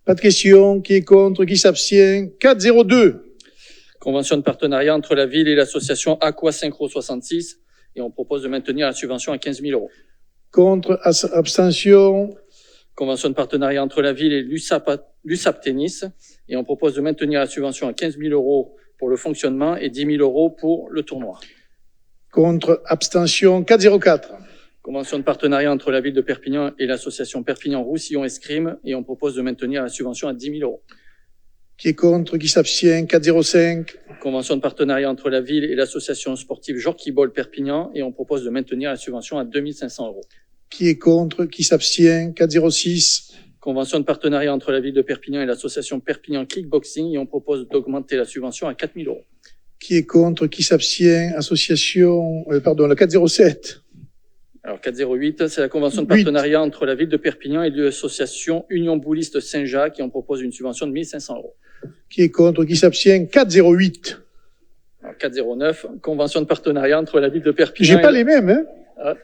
Pas de question. Qui est contre? Qui s'abstient? 402. Convention de partenariat entre la ville et l'association Aqua Synchro 66 et on propose de maintenir la subvention à 15 000 euros. Contre, abstention. Convention de partenariat entre la ville et l'USAP Tennis et on propose de maintenir la subvention à 15 000 euros pour le fonctionnement et 10 000 euros pour le tournoi. Contre, abstention, 404. Convention de partenariat entre la ville de Perpignan et l'association Perpignan-Roussillon Escrime et on propose de maintenir la subvention à 10 000 euros. Qui est contre? Qui s'abstient? 405. Convention de partenariat entre la ville et l'association sportive Jorquibol Perpignan et on propose de maintenir la subvention à 2 500 euros. Qui est contre? Qui s'abstient? 406. Convention de partenariat entre la ville de Perpignan et l'association Perpignan Kickboxing et on propose d'augmenter la subvention à 4 000 euros. Qui est contre? Qui s'abstient? Association, la 407. Alors 408, c'est la convention de partenariat entre la ville de Perpignan et l'association Union Bouliste Saint-Jacques et on propose une subvention de 1 500 euros. Qui est contre? Qui s'abstient? 408. Alors 409, convention de partenariat entre la ville de Perpignan. J'ai pas les mêmes, hein. Ah.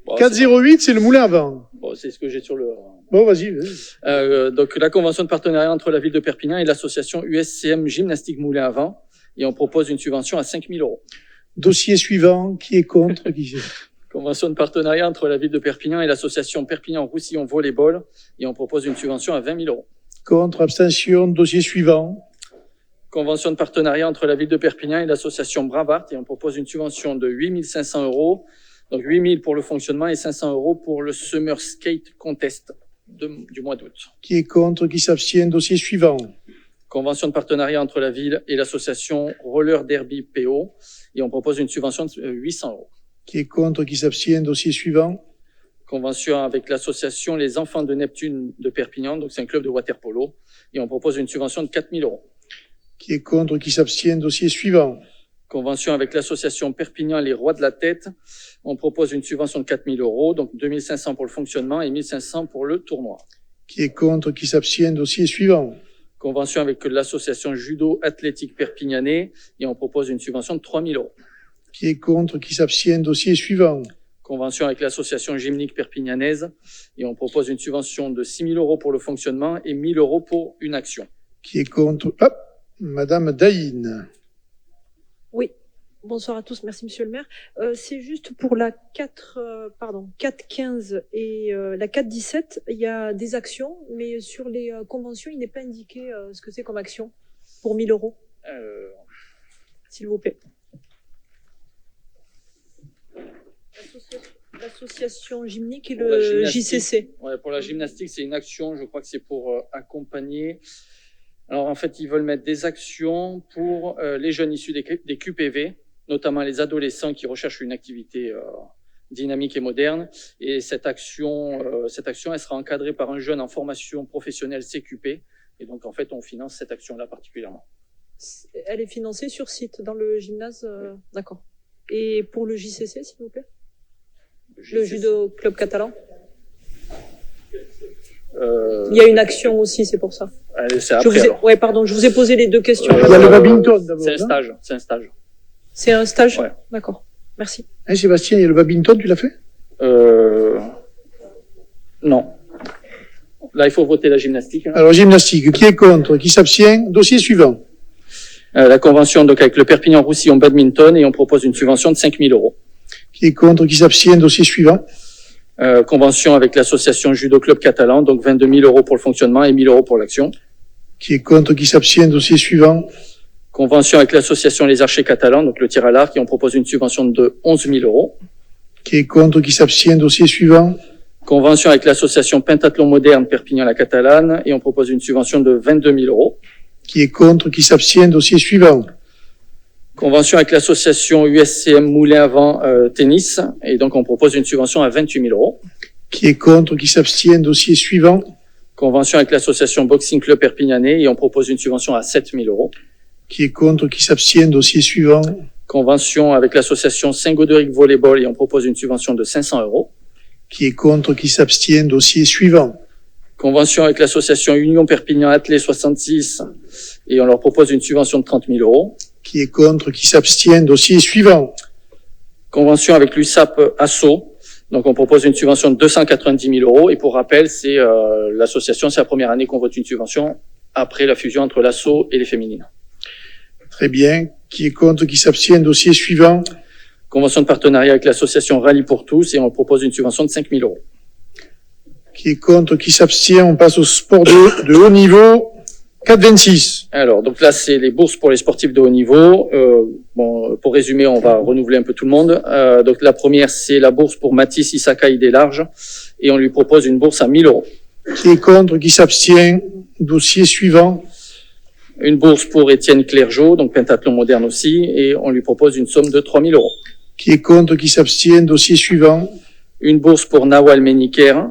Bon, 408, c'est le moulin à vent. Bon, c'est ce que j'ai sur le... Bon, vas-y. Donc la convention de partenariat entre la ville de Perpignan et l'association USCM Gymnastique Moulin à Vent et on propose une subvention à 5 000 euros. Dossier suivant, qui est contre? Convention de partenariat entre la ville de Perpignan et l'association Perpignan-Roussillon Volleyball et on propose une subvention à 20 000 euros. Contre, abstention, dossier suivant. Convention de partenariat entre la ville de Perpignan et l'association Bravart et on propose une subvention de 8 500 euros. Donc 8 000 pour le fonctionnement et 500 euros pour le Summer Skate Contest du mois d'août. Qui est contre? Qui s'abstient? Dossier suivant. Convention de partenariat entre la ville et l'association Roller Derby PO et on propose une subvention de 800 euros. Qui est contre? Qui s'abstient? Dossier suivant. Convention avec l'association Les Enfants de Neptune de Perpignan, donc c'est un club de water-polo et on propose une subvention de 4 000 euros. Qui est contre? Qui s'abstient? Dossier suivant. Convention avec l'association Perpignan Les Rois de la Tête. On propose une subvention de 4 000 euros, donc 2 500 pour le fonctionnement et 1 500 pour le tournoi. Qui est contre? Qui s'abstient? Dossier suivant. Convention avec l'association Judo Athlétique Perpignanais et on propose une subvention de 3 000 euros. Qui est contre? Qui s'abstient? Dossier suivant. Convention avec l'association Gymnique Perpignanaise et on propose une subvention de 6 000 euros pour le fonctionnement et 1 000 euros pour une action. Qui est contre? Hop, Madame Daïn. Oui, bonsoir à tous, merci Monsieur le maire. C'est juste pour la 4.15 et la 4.17, il y a des actions, mais sur les conventions, il n'est pas indiqué ce que c'est comme action pour 1 000 euros. S'il vous plaît. L'association gymnique et le JCC. Ouais, pour la gymnastique, c'est une action, je crois que c'est pour accompagner. Alors en fait, ils veulent mettre des actions pour les jeunes issus des QPV, notamment les adolescents qui recherchent une activité dynamique et moderne. Et cette action, elle sera encadrée par un jeune en formation professionnelle CQP. Et donc en fait, on finance cette action-là particulièrement. Elle est financée sur site dans le gymnase, d'accord. Et pour le JCC, s'il vous plaît. Le judo club catalan. Il y a une action aussi, c'est pour ça. C'est après, alors. Ouais, pardon, je vous ai posé les deux questions. Il y a le badminton d'abord. C'est un non stage. C'est un stage. C'est un stage. Ouais. D'accord. Merci. Hein, Sébastien, il y a le badminton, tu l'as fait? Non. Là, il faut voter la gymnastique. Hein. Alors, gymnastique, qui est contre? Qui s'abstient? Dossier suivant. La convention donc avec le Perpignan-Roussillon badminton et on propose une subvention de 5 000 euros. Qui est contre? Qui s'abstient? Dossier suivant. Convention avec l'association Judo Club Catalan, donc 22 000 euros pour le fonctionnement et 1 000 euros pour l'action. Qui est contre? Qui s'abstient? Dossier suivant. Convention avec l'association Les Archers Catalans, donc le tir à l'arc, et on propose une subvention de 11 000 euros. Qui est contre? Qui s'abstient? Dossier suivant. Convention avec l'association Pentathlon Moderne Perpignan-la Catalane, et on propose une subvention de 22 000 euros. Qui est contre? Qui s'abstient? Dossier suivant. Convention avec l'association USCM Moulin à Vent Tennis, et donc on propose une subvention à 28 000 euros. Qui est contre? Qui s'abstient? Dossier suivant. Convention avec l'association Boxing Club Perpignanais, et on propose une subvention à 7 000 euros. Qui est contre? Qui s'abstient? Dossier suivant. Convention avec l'association Saint-Goderic Volleyball, et on propose une subvention de 500 euros. Qui est contre? Qui s'abstient? Dossier suivant. Convention avec l'association Union Perpignan Athlée 66, et on leur propose une subvention de 30 000 euros. Qui est contre? Qui s'abstient? Dossier suivant. Convention avec l'USAP Asso, donc on propose une subvention de 290 000 euros, et pour rappel, c'est l'association, c'est la première année qu'on vote une subvention après la fusion entre l'Asso et les féminines. Très bien. Qui est contre? Qui s'abstient? Dossier suivant. Convention de partenariat avec l'association Rallye pour tous, et on propose une subvention de 5 000 euros. Qui est contre? Qui s'abstient? On passe au sport de haut niveau. 4,26. Alors, donc là, c'est les bourses pour les sportifs de haut niveau. Bon, pour résumer, on va renouveler un peu tout le monde. Donc la première, c'est la bourse pour Mathis Issakai des Larges, et on lui propose une bourse à 1 000 euros. Qui est contre? Qui s'abstient? Dossier suivant. Une bourse pour Étienne Clergeau, donc pentathlon moderne aussi, et on lui propose une somme de 3 000 euros. Qui est contre? Qui s'abstient? Dossier suivant. Une bourse pour Nawal Meniker,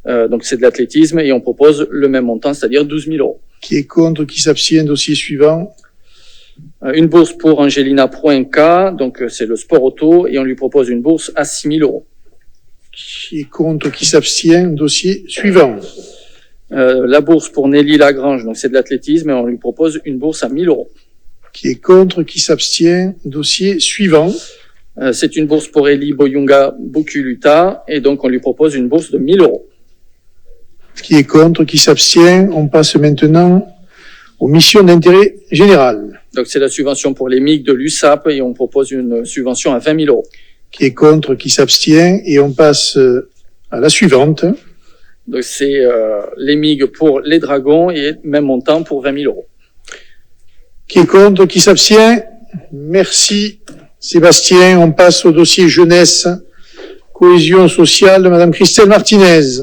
donc c'est de l'athlétisme, et on propose le même montant, c'est-à-dire 12 000 euros. Qui est contre? Qui s'abstient? Dossier suivant. Une bourse pour Angelina Proenca, donc c'est le sport auto, et on lui propose une bourse à 6 000 euros. Qui est contre? Qui s'abstient? Dossier suivant. La bourse pour Nelly Lagrange, donc c'est de l'athlétisme, et on lui propose une bourse à 1 000 euros. Qui est contre? Qui s'abstient? Dossier suivant. C'est une bourse pour Eli Boyunga Bukuluta, et donc on lui propose une bourse de 1 000 euros. Qui est contre? Qui s'abstient? On passe maintenant aux missions d'intérêt général. Donc c'est la subvention pour les MIG de l'USAP, et on propose une subvention à 20 000 euros. Qui est contre? Qui s'abstient? Et on passe à la suivante. Donc c'est les MIG pour les Dragons, et même montant pour 20 000 euros. Qui est contre? Qui s'abstient? Merci Sébastien. On passe au dossier jeunesse, cohésion sociale, Madame Christelle Martinez.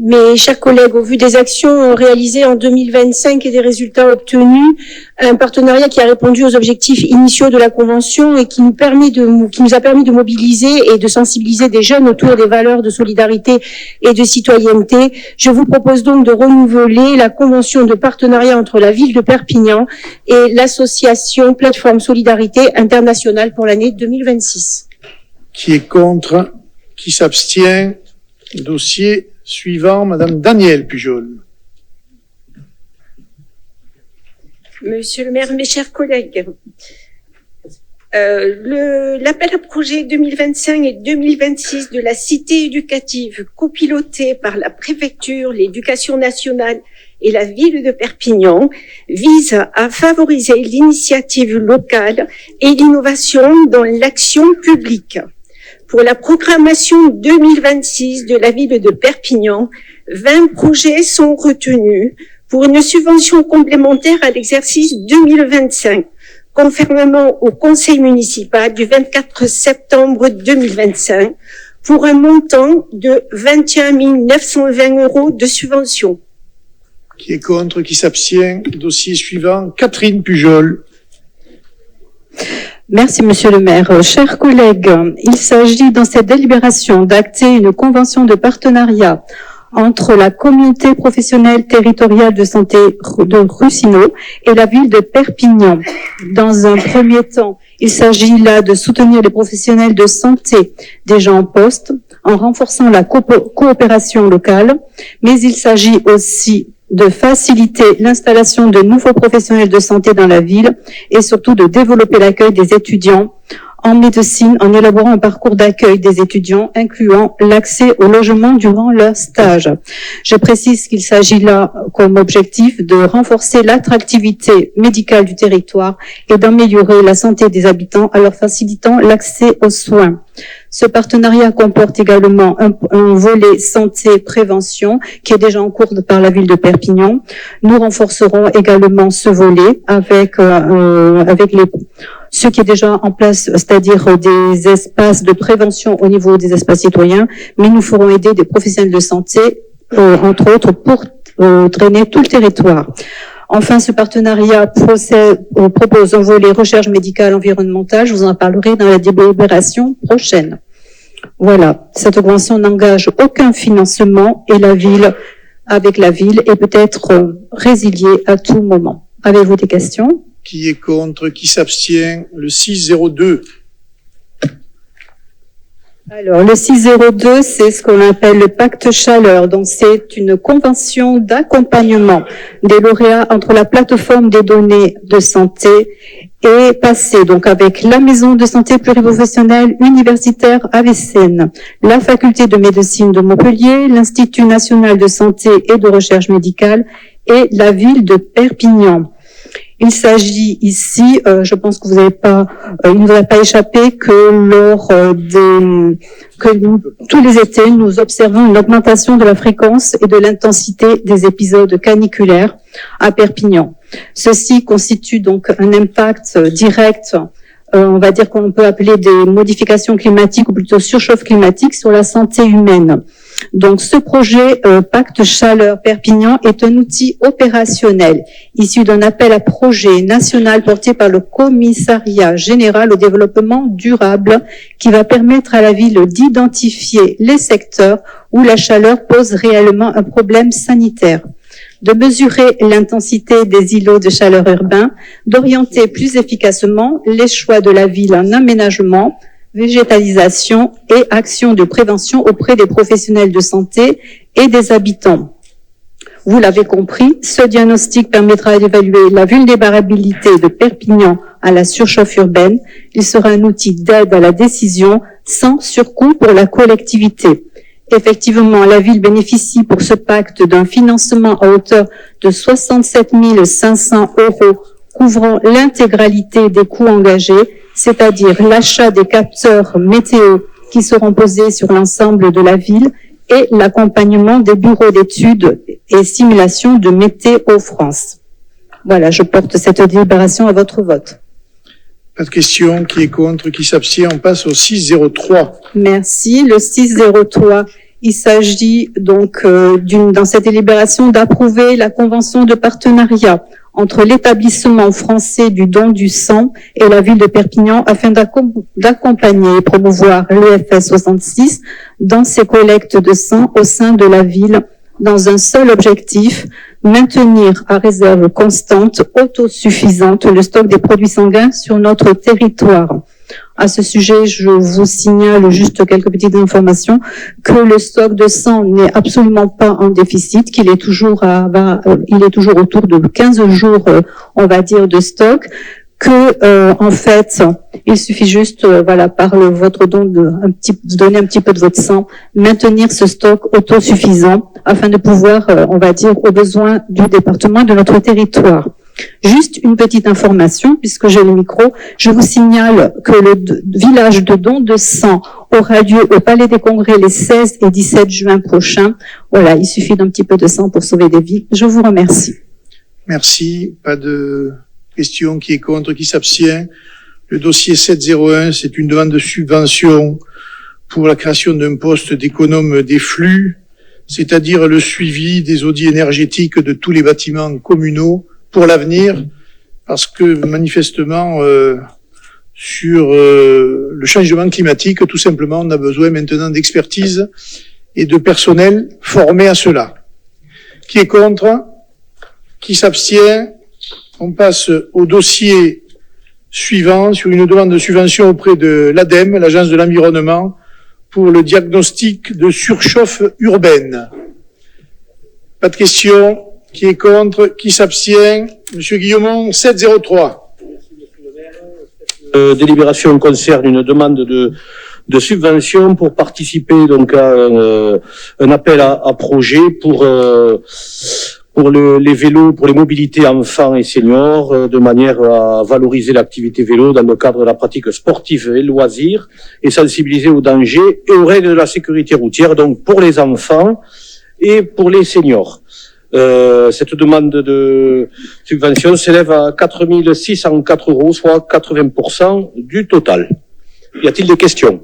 Mes chers collègues, au vu des actions réalisées en 2025 et des résultats obtenus, un partenariat qui a répondu aux objectifs initiaux de la Convention et qui nous a permis de mobiliser et de sensibiliser des jeunes autour des valeurs de solidarité et de citoyenneté, je vous propose donc de renouveler la Convention de partenariat entre la ville de Perpignan et l'association Plateforme Solidarité Internationale pour l'année 2026. Qui est contre? Qui s'abstient? Dossier suivant, Madame Danielle Pujol. Monsieur le maire, mes chers collègues, l'appel à projet 2025 et 2026 de la cité éducative copilotée par la préfecture, l'éducation nationale et la ville de Perpignan vise à favoriser l'initiative locale et l'innovation dans l'action publique. Pour la programmation 2026 de la ville de Perpignan, 20 projets sont retenus pour une subvention complémentaire à l'exercice 2025, conformément au conseil municipal du 24 septembre 2025, pour un montant de 21 920 euros de subvention. Qui est contre? Qui s'abstient? Dossier suivant, Catherine Pujol. Merci, Monsieur le maire. Chers collègues, il s'agit dans cette délibération d'acter une convention de partenariat entre la communauté professionnelle territoriale de santé de Russinot et la ville de Perpignan. Dans un premier temps, il s'agit là de soutenir les professionnels de santé déjà en poste en renforçant la coopération locale, mais il s'agit aussi de faciliter l'installation de nouveaux professionnels de santé dans la ville et surtout de développer l'accueil des étudiants en médecine en élaborant un parcours d'accueil des étudiants incluant l'accès au logement durant leur stage. Je précise qu'il s'agit là comme objectif de renforcer l'attractivité médicale du territoire et d'améliorer la santé des habitants en leur facilitant l'accès aux soins. Ce partenariat comporte également un volet santé-prévention qui est déjà en cours par la ville de Perpignan. Nous renforcerons également ce volet avec ce qui est déjà en place, c'est-à-dire des espaces de prévention au niveau des espaces citoyens, mais nous ferons aider des professionnels de santé, entre autres, pour drainer tout le territoire. Enfin, ce partenariat propose un volet recherche médicale environnementale. Je vous en parlerai dans la délibération prochaine. Voilà, cette convention n'engage aucun financement et la ville, avec la ville, est peut-être résiliée à tout moment. Avez-vous des questions? Qui est contre? Qui s'abstient? Le 602. Alors, le 602, c'est ce qu'on appelle le pacte chaleur. Donc, c'est une convention d'accompagnement des lauréats entre la plateforme des données de santé et PACÉ, donc avec la maison de santé pluriprofessionnelle universitaire AVCN, la faculté de médecine de Montpellier, l'Institut national de santé et de recherche médicale et la ville de Perpignan. Il s'agit ici, je pense que il ne vous a pas échappé que tous les étés, nous observons une augmentation de la fréquence et de l'intensité des épisodes caniculaires à Perpignan. Ceci constitue donc un impact direct, on va dire qu'on peut appeler des modifications climatiques ou plutôt surchauffe climatique sur la santé humaine. Donc, ce projet Pacte Chaleur Perpignan est un outil opérationnel issu d'un appel à projet national porté par le Commissariat général au développement durable qui va permettre à la ville d'identifier les secteurs où la chaleur pose réellement un problème sanitaire, de mesurer l'intensité des îlots de chaleur urbains, d'orienter plus efficacement les choix de la ville en aménagement, végétalisation et actions de prévention auprès des professionnels de santé et des habitants. Vous l'avez compris, ce diagnostic permettra d'évaluer la vulnérabilité de Perpignan à la surchauffe urbaine. Il sera un outil d'aide à la décision sans surcoût pour la collectivité. Effectivement, la ville bénéficie pour ce pacte d'un financement à hauteur de 67 500 €, couvrant l'intégralité des coûts engagés, c'est-à-dire l'achat des capteurs météo qui seront posés sur l'ensemble de la ville et l'accompagnement des bureaux d'études et simulation de Météo France. Voilà, je porte cette délibération à votre vote. Pas de question. Qui est contre? Qui s'abstient? On passe au 603. Merci. Le 603, il s'agit donc dans cette délibération d'approuver la convention de partenariat entre l'établissement français du don du sang et la ville de Perpignan afin d'accompagner et promouvoir l'EFS 66 dans ses collectes de sang au sein de la ville dans un seul objectif, maintenir à réserve constante, autosuffisante, le stock des produits sanguins sur notre territoire. À ce sujet, je vous signale juste quelques petites informations, que le stock de sang n'est absolument pas en déficit, qu'il est toujours autour de 15 jours, on va dire, de stock, que en fait, il suffit juste, par votre don donner un petit peu de votre sang, maintenir ce stock autosuffisant afin de pouvoir, on va dire, aux besoins du département et de notre territoire. Juste une petite information, puisque j'ai le micro, je vous signale que le village de don de sang aura lieu au Palais des Congrès les 16 et 17 juin prochains. Voilà, il suffit d'un petit peu de sang pour sauver des vies. Je vous remercie. Merci. Pas de question. Qui est contre? Qui s'abstient? Le dossier 701, c'est une demande de subvention pour la création d'un poste d'économe des flux, c'est-à-dire le suivi des audits énergétiques de tous les bâtiments communaux pour l'avenir, parce que manifestement, sur le changement climatique, tout simplement, on a besoin maintenant d'expertise et de personnel formé à cela. Qui est contre? Qui s'abstient? On passe au dossier suivant sur une demande de subvention auprès de l'ADEME, l'Agence de l'environnement, pour le diagnostic de surchauffe urbaine. Pas de questions. Qui est contre? Qui s'abstient? Monsieur Guillaumont, 703. Délibération concerne une demande de subvention pour participer donc à un appel à projet pour les vélos, pour les mobilités enfants et seniors, de manière à valoriser l'activité vélo dans le cadre de la pratique sportive et loisirs et sensibiliser aux dangers et aux règles de la sécurité routière, donc pour les enfants et pour les seniors. Cette demande de subvention s'élève à 4 604 €, soit 80% du total. Y a-t-il des questions?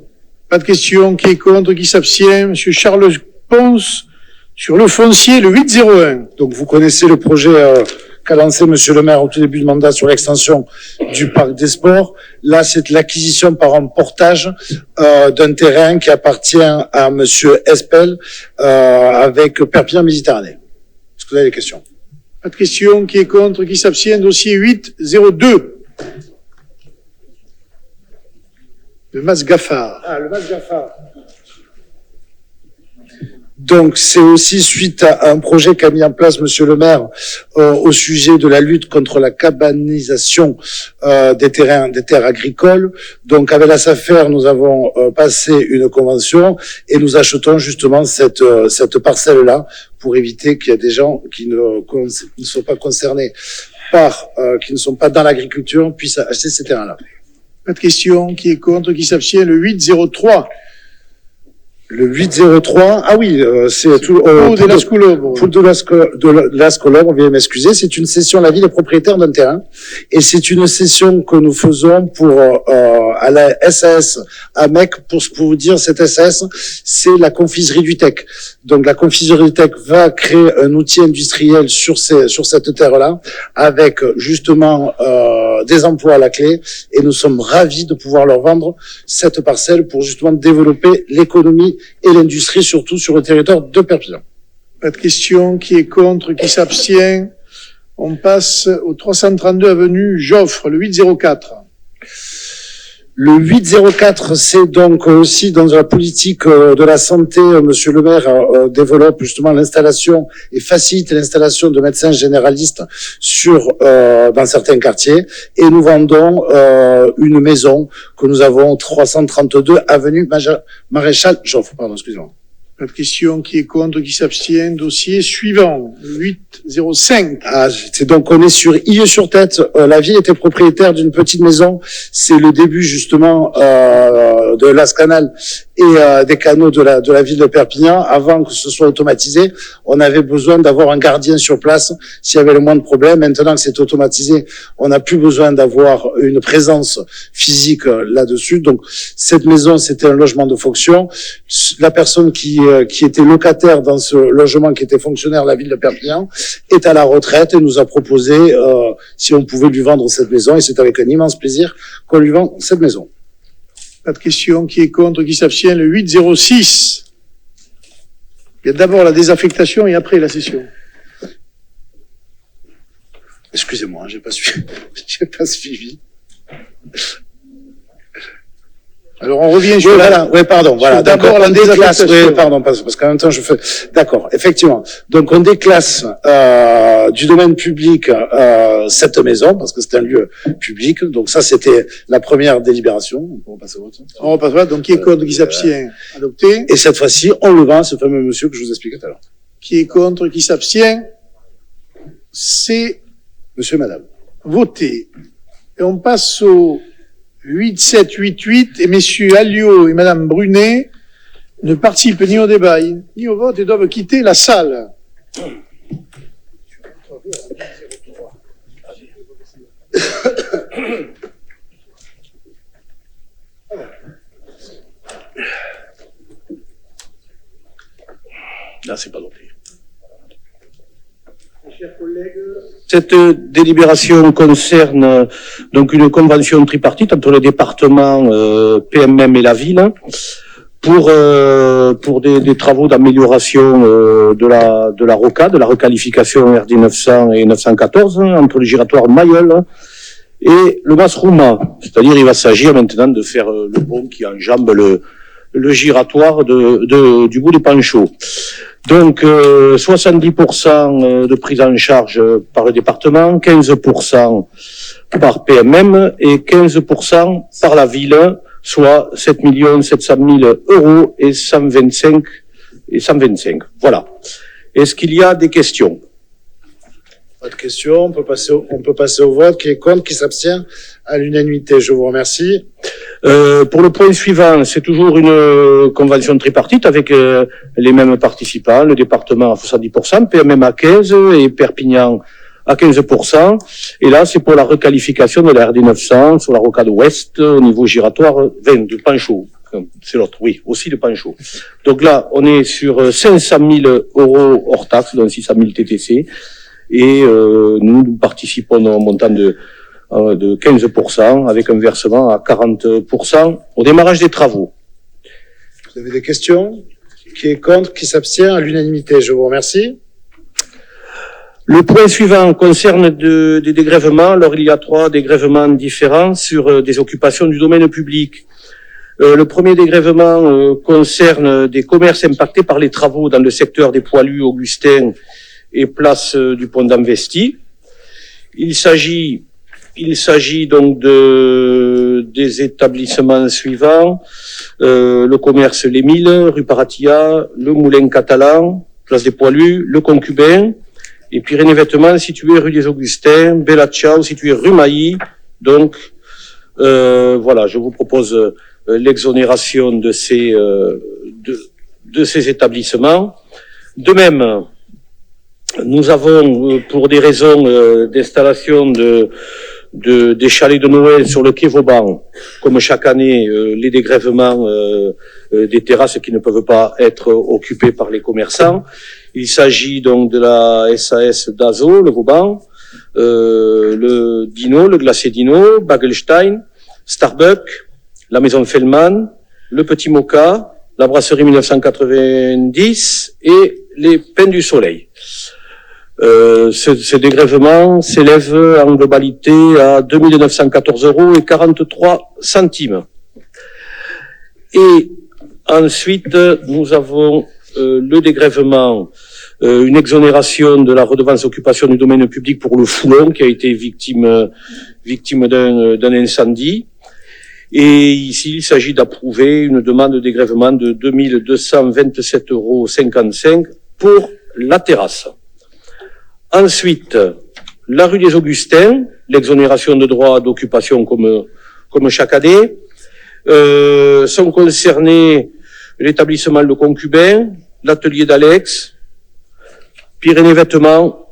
Pas de questions. Qui est contre? Qui s'abstient? Monsieur Charles Ponce, sur le foncier, le 801. Donc vous connaissez le projet qu'a lancé Monsieur le maire au tout début du mandat sur l'extension du parc des sports. Là, c'est l'acquisition par un portage d'un terrain qui appartient à Monsieur Espel avec Perpignan Méditerranée. Est-ce que vous avez des questions? Pas de questions. Qui est contre? Qui s'abstient? Dossier 802. Le Mas Gaffard. Ah, le Mas Gaffard. Donc, c'est aussi suite à un projet qu'a mis en place Monsieur le maire au sujet de la lutte contre la cabanisation des terres agricoles. Donc, avec la SAFER, nous avons passé une convention et nous achetons justement cette parcelle-là pour éviter qu'il y ait des gens qui ne sont pas concernés qui ne sont pas dans l'agriculture puissent acheter ces terrains-là. Pas de questions. Qui est contre? Qui s'abstient? Le 803. Le 803, ah oui, c'est tout. Pour de l'Ascolobre. Pour de l'Ascolobre, veuillez m'excuser. C'est une cession. La ville est propriétaire d'un terrain, et c'est une cession que nous faisons pour à la SAS à Mec. Pour vous dire, cette SAS, c'est la confiserie du Tech. Donc la confiserie du Tech va créer un outil industriel sur cette terre-là, avec justement des emplois à la clé, et nous sommes ravis de pouvoir leur vendre cette parcelle pour justement développer l'économie et l'industrie, surtout sur le territoire de Perpignan. Pas de questions. Qui est contre? Qui s'abstient? On passe au 332 avenue Joffre, le 804. Le 804, c'est donc aussi dans la politique de la santé. Monsieur le maire développe justement l'installation et facilite l'installation de médecins généralistes dans certains quartiers. Et nous vendons une maison que nous avons 332 avenue Maréchal Joffre. Pardon, excusez-moi. Pas de question. Qui est contre? Qui s'abstient? Dossier suivant, 805. Ah, c'est donc, on est sur Illeux-sur-Tête. La ville était propriétaire d'une petite maison. C'est le début, justement, de l'Ascanal et des canaux de la ville de Perpignan. Avant que ce soit automatisé, on avait besoin d'avoir un gardien sur place s'il y avait le moindre problème. Maintenant que c'est automatisé, on n'a plus besoin d'avoir une présence physique là-dessus. Donc, cette maison, c'était un logement de fonction. La personne qui était locataire dans ce logement, qui était fonctionnaire de la ville de Perpignan, est à la retraite et nous a proposé si on pouvait lui vendre cette maison, et c'est avec un immense plaisir qu'on lui vend cette maison. Pas de question. Qui est contre? Qui s'abstient? Le 806. Il y a d'abord la désaffectation et après la cession. Excusez-moi, j'ai pas suivi. Alors on revient sur D'abord la déclasse. Oui, pardon, parce qu'en même temps je fais. D'accord, effectivement. Donc on déclasse du domaine public cette maison parce que c'est un lieu public. Donc ça c'était la première délibération. On passe au vote. On passe au vote. Donc qui est contre? Qui s'abstient? Adopté. Et cette fois-ci on le vend à ce fameux monsieur que je vous expliquais tout à l'heure. Qui est contre? Qui s'abstient? C'est monsieur, madame. Voté. Et on passe au 8788 et messieurs Alliot et madame Brunet ne participent ni au débat ni au vote et doivent quitter la salle. Là, c'est pas noté. Cette délibération concerne donc une convention tripartite entre le département, PMM et la ville pour des travaux d'amélioration de la ROCA, de la requalification RD 900 et 914, entre le giratoire Mayol et le Masrouma. C'est-à-dire, il va s'agir maintenant de faire le pont qui enjambe le giratoire du bout des Panchots. Donc, 70% de prise en charge par le département, 15% par PMM et 15% par la ville, soit 7 700 000 euros et 125. Voilà. Est-ce qu'il y a des questions? Pas de questions. On peut passer au vote. Qui est contre? Qui s'abstient? À l'unanimité. Je vous remercie. Pour le point suivant, c'est toujours une convention tripartite avec les mêmes participants, le département à 70%, PMM à 15% et Perpignan à 15%. Et là, c'est pour la requalification de la RD 900 sur la rocade ouest au niveau giratoire 20 de Panchot. C'est l'autre, oui, aussi de Panchot. Donc là, on est sur 500 000 euros hors taxe, donc 600 000 TTC. Et nous participons au montant de 15% avec un versement à 40% au démarrage des travaux. Vous avez des questions? Qui est contre? Qui s'abstient? À l'unanimité. Je vous remercie. Le point suivant concerne des dégrèvements. Alors, il y a 3 dégrèvements différents sur des occupations du domaine public. Le premier dégrèvement concerne des commerces impactés par les travaux dans le secteur des Poilus, Augustin et place du Pont d'Anvesty. Il s'agit donc des établissements suivants, le commerce Les Milles, rue Paratia, le Moulin Catalan, place des Poilus, le Concubin, et Pyrénées Vêtements situé rue des Augustins, Bella Ciao situé rue Mailly. Donc, voilà, je vous propose l'exonération de ces établissements. De même, nous avons, pour des raisons d'installation des chalets de Noël sur le quai Vauban, comme chaque année, les dégrèvements des terrasses qui ne peuvent pas être occupées par les commerçants. Il s'agit donc de la SAS d'Azo, le Vauban, le Dino, le glacé Dino, Bagelstein, Starbucks, la maison Fellman, le Petit Moka, la brasserie 1990 et les Pains du Soleil. Ce dégrèvement s'élève en globalité à 2 914 euros et 43 centimes. Et ensuite, nous avons le dégrèvement, une exonération de la redevance occupation du domaine public pour le Foulon qui a été victime d'un incendie. Et ici, il s'agit d'approuver une demande de dégrèvement de 2 227,55 euros pour la terrasse. Ensuite, la rue des Augustins, l'exonération de droits d'occupation comme chaque année. Sont concernés l'établissement Le Concubin, l'atelier d'Alex, Pyrénées Vêtements,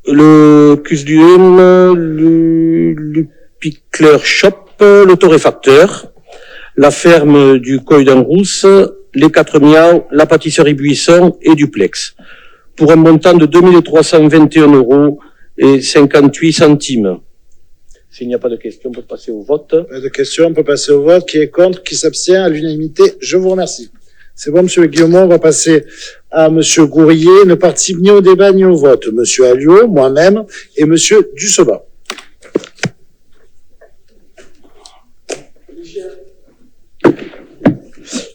le Cusduum, le Pickler Shop, le torréfacteur, la ferme du Coy d'Anrousse, les 4 Miao, la pâtisserie Buisson et Duplex, pour un montant de 2 321 euros et 58 centimes. S'il n'y a pas de questions, on peut passer au vote. Pas de questions, on peut passer au vote. Qui est contre? Qui s'abstient? À l'unanimité. Je vous remercie. C'est bon, monsieur Guillaumont, on va passer à monsieur Gourrier. Ne participe ni au débat ni au vote. Monsieur Alliot, moi-même et monsieur Dussoba.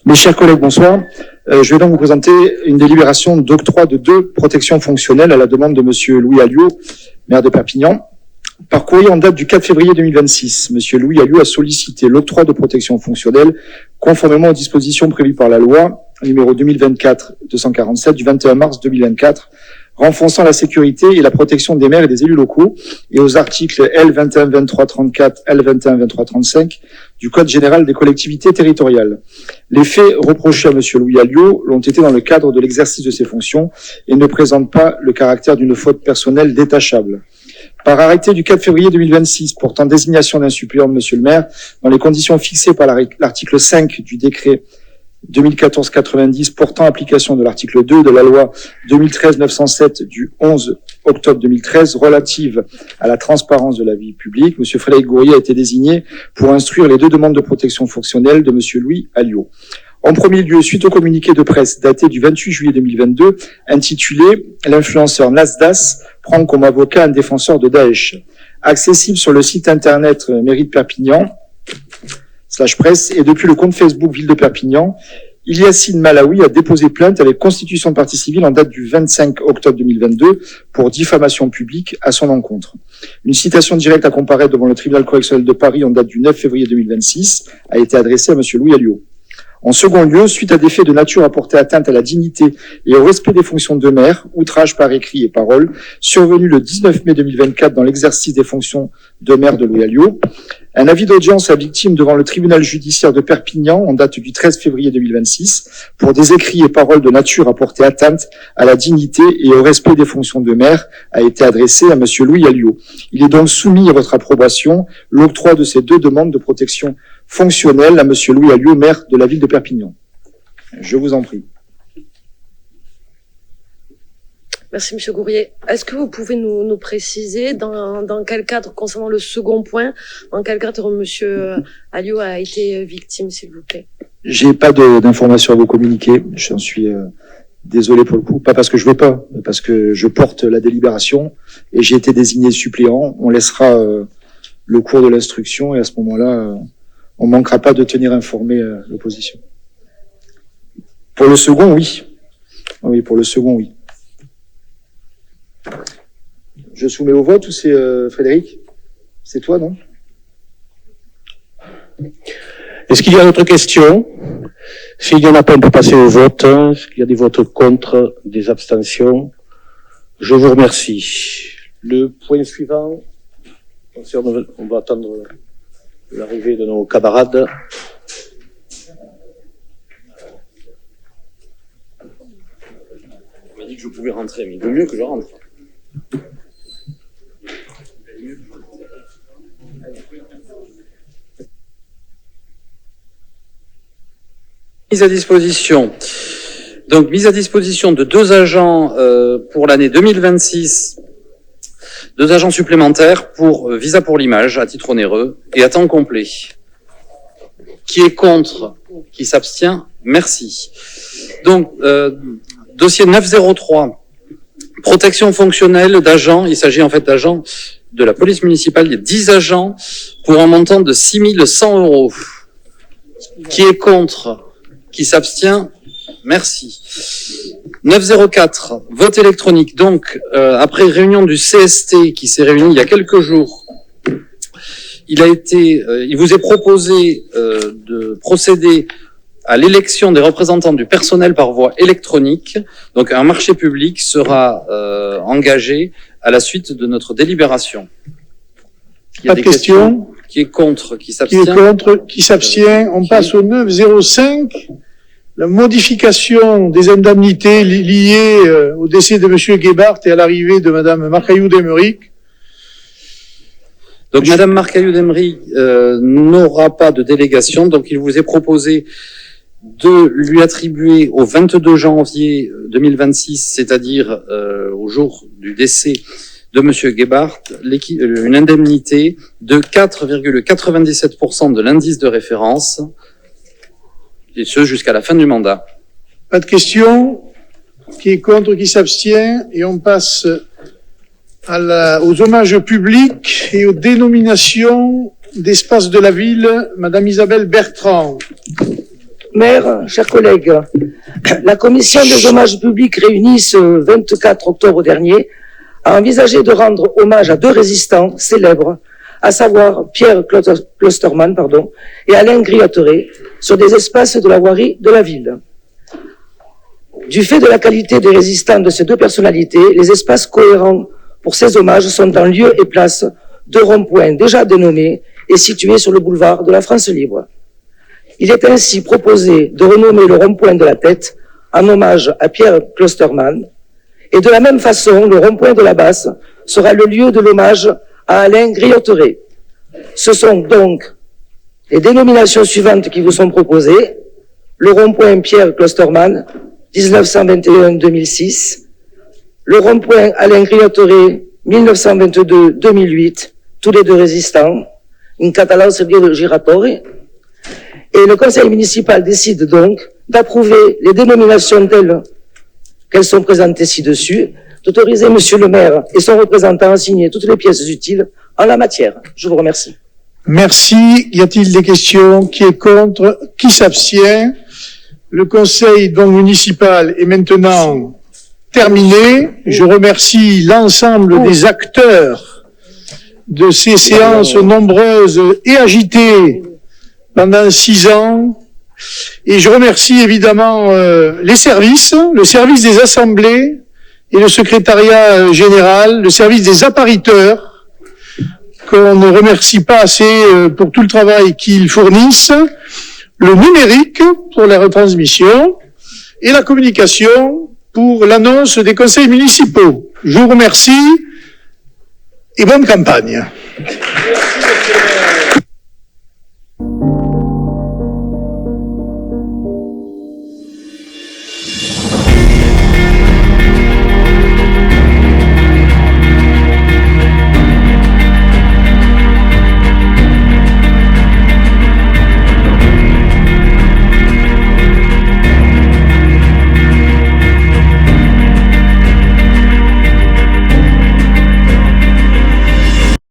Mes chers collègues, bonsoir. Je vais donc vous présenter une délibération d'octroi de 2 protections fonctionnelles à la demande de monsieur Louis Alliot, maire de Perpignan. Par courrier en date du 4 février 2026, monsieur Louis Alliot a sollicité l'octroi de protection fonctionnelle conformément aux dispositions prévues par la loi numéro 2024-247 du 21 mars 2024 renforçant la sécurité et la protection des maires et des élus locaux et aux articles L21-23-34, L21-23-35 du Code général des collectivités territoriales. Les faits reprochés à monsieur Louis Alliot l'ont été dans le cadre de l'exercice de ses fonctions et ne présentent pas le caractère d'une faute personnelle détachable. Par arrêté du 4 février 2026 portant désignation d'un suppléant de monsieur le maire dans les conditions fixées par l'article 5 du décret 2014-90 portant application de l'article 2 de la loi 2013-907 du 11 octobre 2013 relative à la transparence de la vie publique, monsieur Frédéric Gourrier a été désigné pour instruire les 2 demandes de protection fonctionnelle de monsieur Louis Alliot. En premier lieu, suite au communiqué de presse daté du 28 juillet 2022, intitulé « L'influenceur Nasdas prend comme avocat un défenseur de Daesh », accessible sur le site internet mairie de Perpignan, /presse, et depuis le compte Facebook Ville de Perpignan, Ilyasine Malawi a déposé plainte avec constitution de partie civile en date du 25 octobre 2022 pour diffamation publique à son encontre. Une citation directe à comparaître devant le tribunal correctionnel de Paris en date du 9 février 2026 a été adressée à monsieur Louis Alliot. En second lieu, suite à des faits de nature à porter atteinte à la dignité et au respect des fonctions de maire, outrage par écrit et parole, survenu le 19 mai 2024 dans l'exercice des fonctions de maire de Louis Alliot, un avis d'audience à victime devant le tribunal judiciaire de Perpignan en date du 13 février 2026 pour des écrits et paroles de nature à porter atteinte à la dignité et au respect des fonctions de maire a été adressé à monsieur Louis Alliot. Il est donc soumis à votre approbation l'octroi de ces deux demandes de protection fonctionnelle à monsieur Louis Alliot, maire de la ville de Perpignan. Je vous en prie. Merci, Monsieur Gourrier. Est-ce que vous pouvez nous préciser dans quel cadre, concernant le second point, dans quel cadre Monsieur Alliot a été victime, s'il vous plaît? J'ai pas d'informations à vous communiquer. J'en suis désolé pour le coup. Pas parce que je veux pas, mais parce que je porte la délibération et j'ai été désigné suppléant. On laissera le cours de l'instruction et à ce moment-là, on manquera pas de tenir informé l'opposition. Pour le second, oui. Oui, pour le second, oui. Je soumets au vote ou c'est Frédéric? C'est toi, non? Est-ce qu'il y a d'autres questions? S'il n'y en a pas, on peut passer au vote. Est-ce qu'il y a des votes contre, des abstentions? Je vous remercie. Le point suivant, on va attendre l'arrivée de nos camarades. On m'a dit que je pouvais rentrer, mais il vaut mieux que je rentre. Mise à disposition. Donc, mise à disposition de 2 agents pour l'année 2026, 2 agents supplémentaires pour visa pour l'image à titre onéreux et à temps complet. Qui est contre? Qui s'abstient? Merci. Donc, dossier 903. Protection fonctionnelle d'agents. Il s'agit en fait d'agents de la police municipale. Il y a 10 agents pour un montant de 6 100 €. Qui est contre? Qui s'abstient? Merci. 904. Vote électronique. Donc, après réunion du CST qui s'est réuni il y a quelques jours, il vous est proposé de procéder à l'élection des représentants du personnel par voie électronique. Donc un marché public sera engagé à la suite de notre délibération. Pas de questions. Qui est contre? Qui s'abstient? Qui est contre? Qui s'abstient? On passe au 905. La modification des indemnités liées au décès de monsieur Guébart et à l'arrivée de madame Marcaillou d'Emeric. Donc madame Marcaillou d'Emeric n'aura pas de délégation, donc il vous est proposé de lui attribuer au 22 janvier 2026, c'est-à-dire au jour du décès de monsieur Guébart, une indemnité de 4,97% de l'indice de référence, et ce jusqu'à la fin du mandat. Pas de questions. Qui est contre? Qui s'abstient? Et on passe aux hommages publics et aux dénominations d'espaces de la ville. Madame Isabelle Bertrand. Maire, chers collègues, la commission des hommages publics réunie ce 24 octobre dernier a envisagé de rendre hommage à 2 résistants célèbres, à savoir Pierre Klosterman, et Alain Grioteret, sur des espaces de la voirie de la ville. Du fait de la qualité des résistants de ces 2 personnalités, les espaces cohérents pour ces hommages sont en lieu et place de ronds-points déjà dénommés et situés sur le boulevard de la France libre. Il est ainsi proposé de renommer le rond-point de la Tête en hommage à Pierre Klosterman, et de la même façon, le rond-point de la Basse sera le lieu de l'hommage à Alain Grioteret. Ce sont donc les dénominations suivantes qui vous sont proposées: le rond-point Pierre Klosterman, 1921-2006, le rond-point Alain Grioteret, 1922-2008, tous les 2 résistants, in catalan servire giratore, et le conseil municipal décide donc d'approuver les dénominations telles qu'elles sont présentées ci-dessus, d'autoriser Monsieur le maire et son représentant à signer toutes les pièces utiles en la matière. Je vous remercie. Merci. Y a-t-il des questions? Qui est contre? Qui s'abstient? Le conseil donc municipal est maintenant terminé. Je remercie l'ensemble des acteurs de ces séances nombreuses et agitées pendant 6 ans. Et je remercie évidemment les services, le service des assemblées et le secrétariat général, le service des appariteurs, qu'on ne remercie pas assez pour tout le travail qu'ils fournissent, le numérique pour la retransmission et la communication pour l'annonce des conseils municipaux. Je vous remercie et bonne campagne. Merci, monsieur le maire.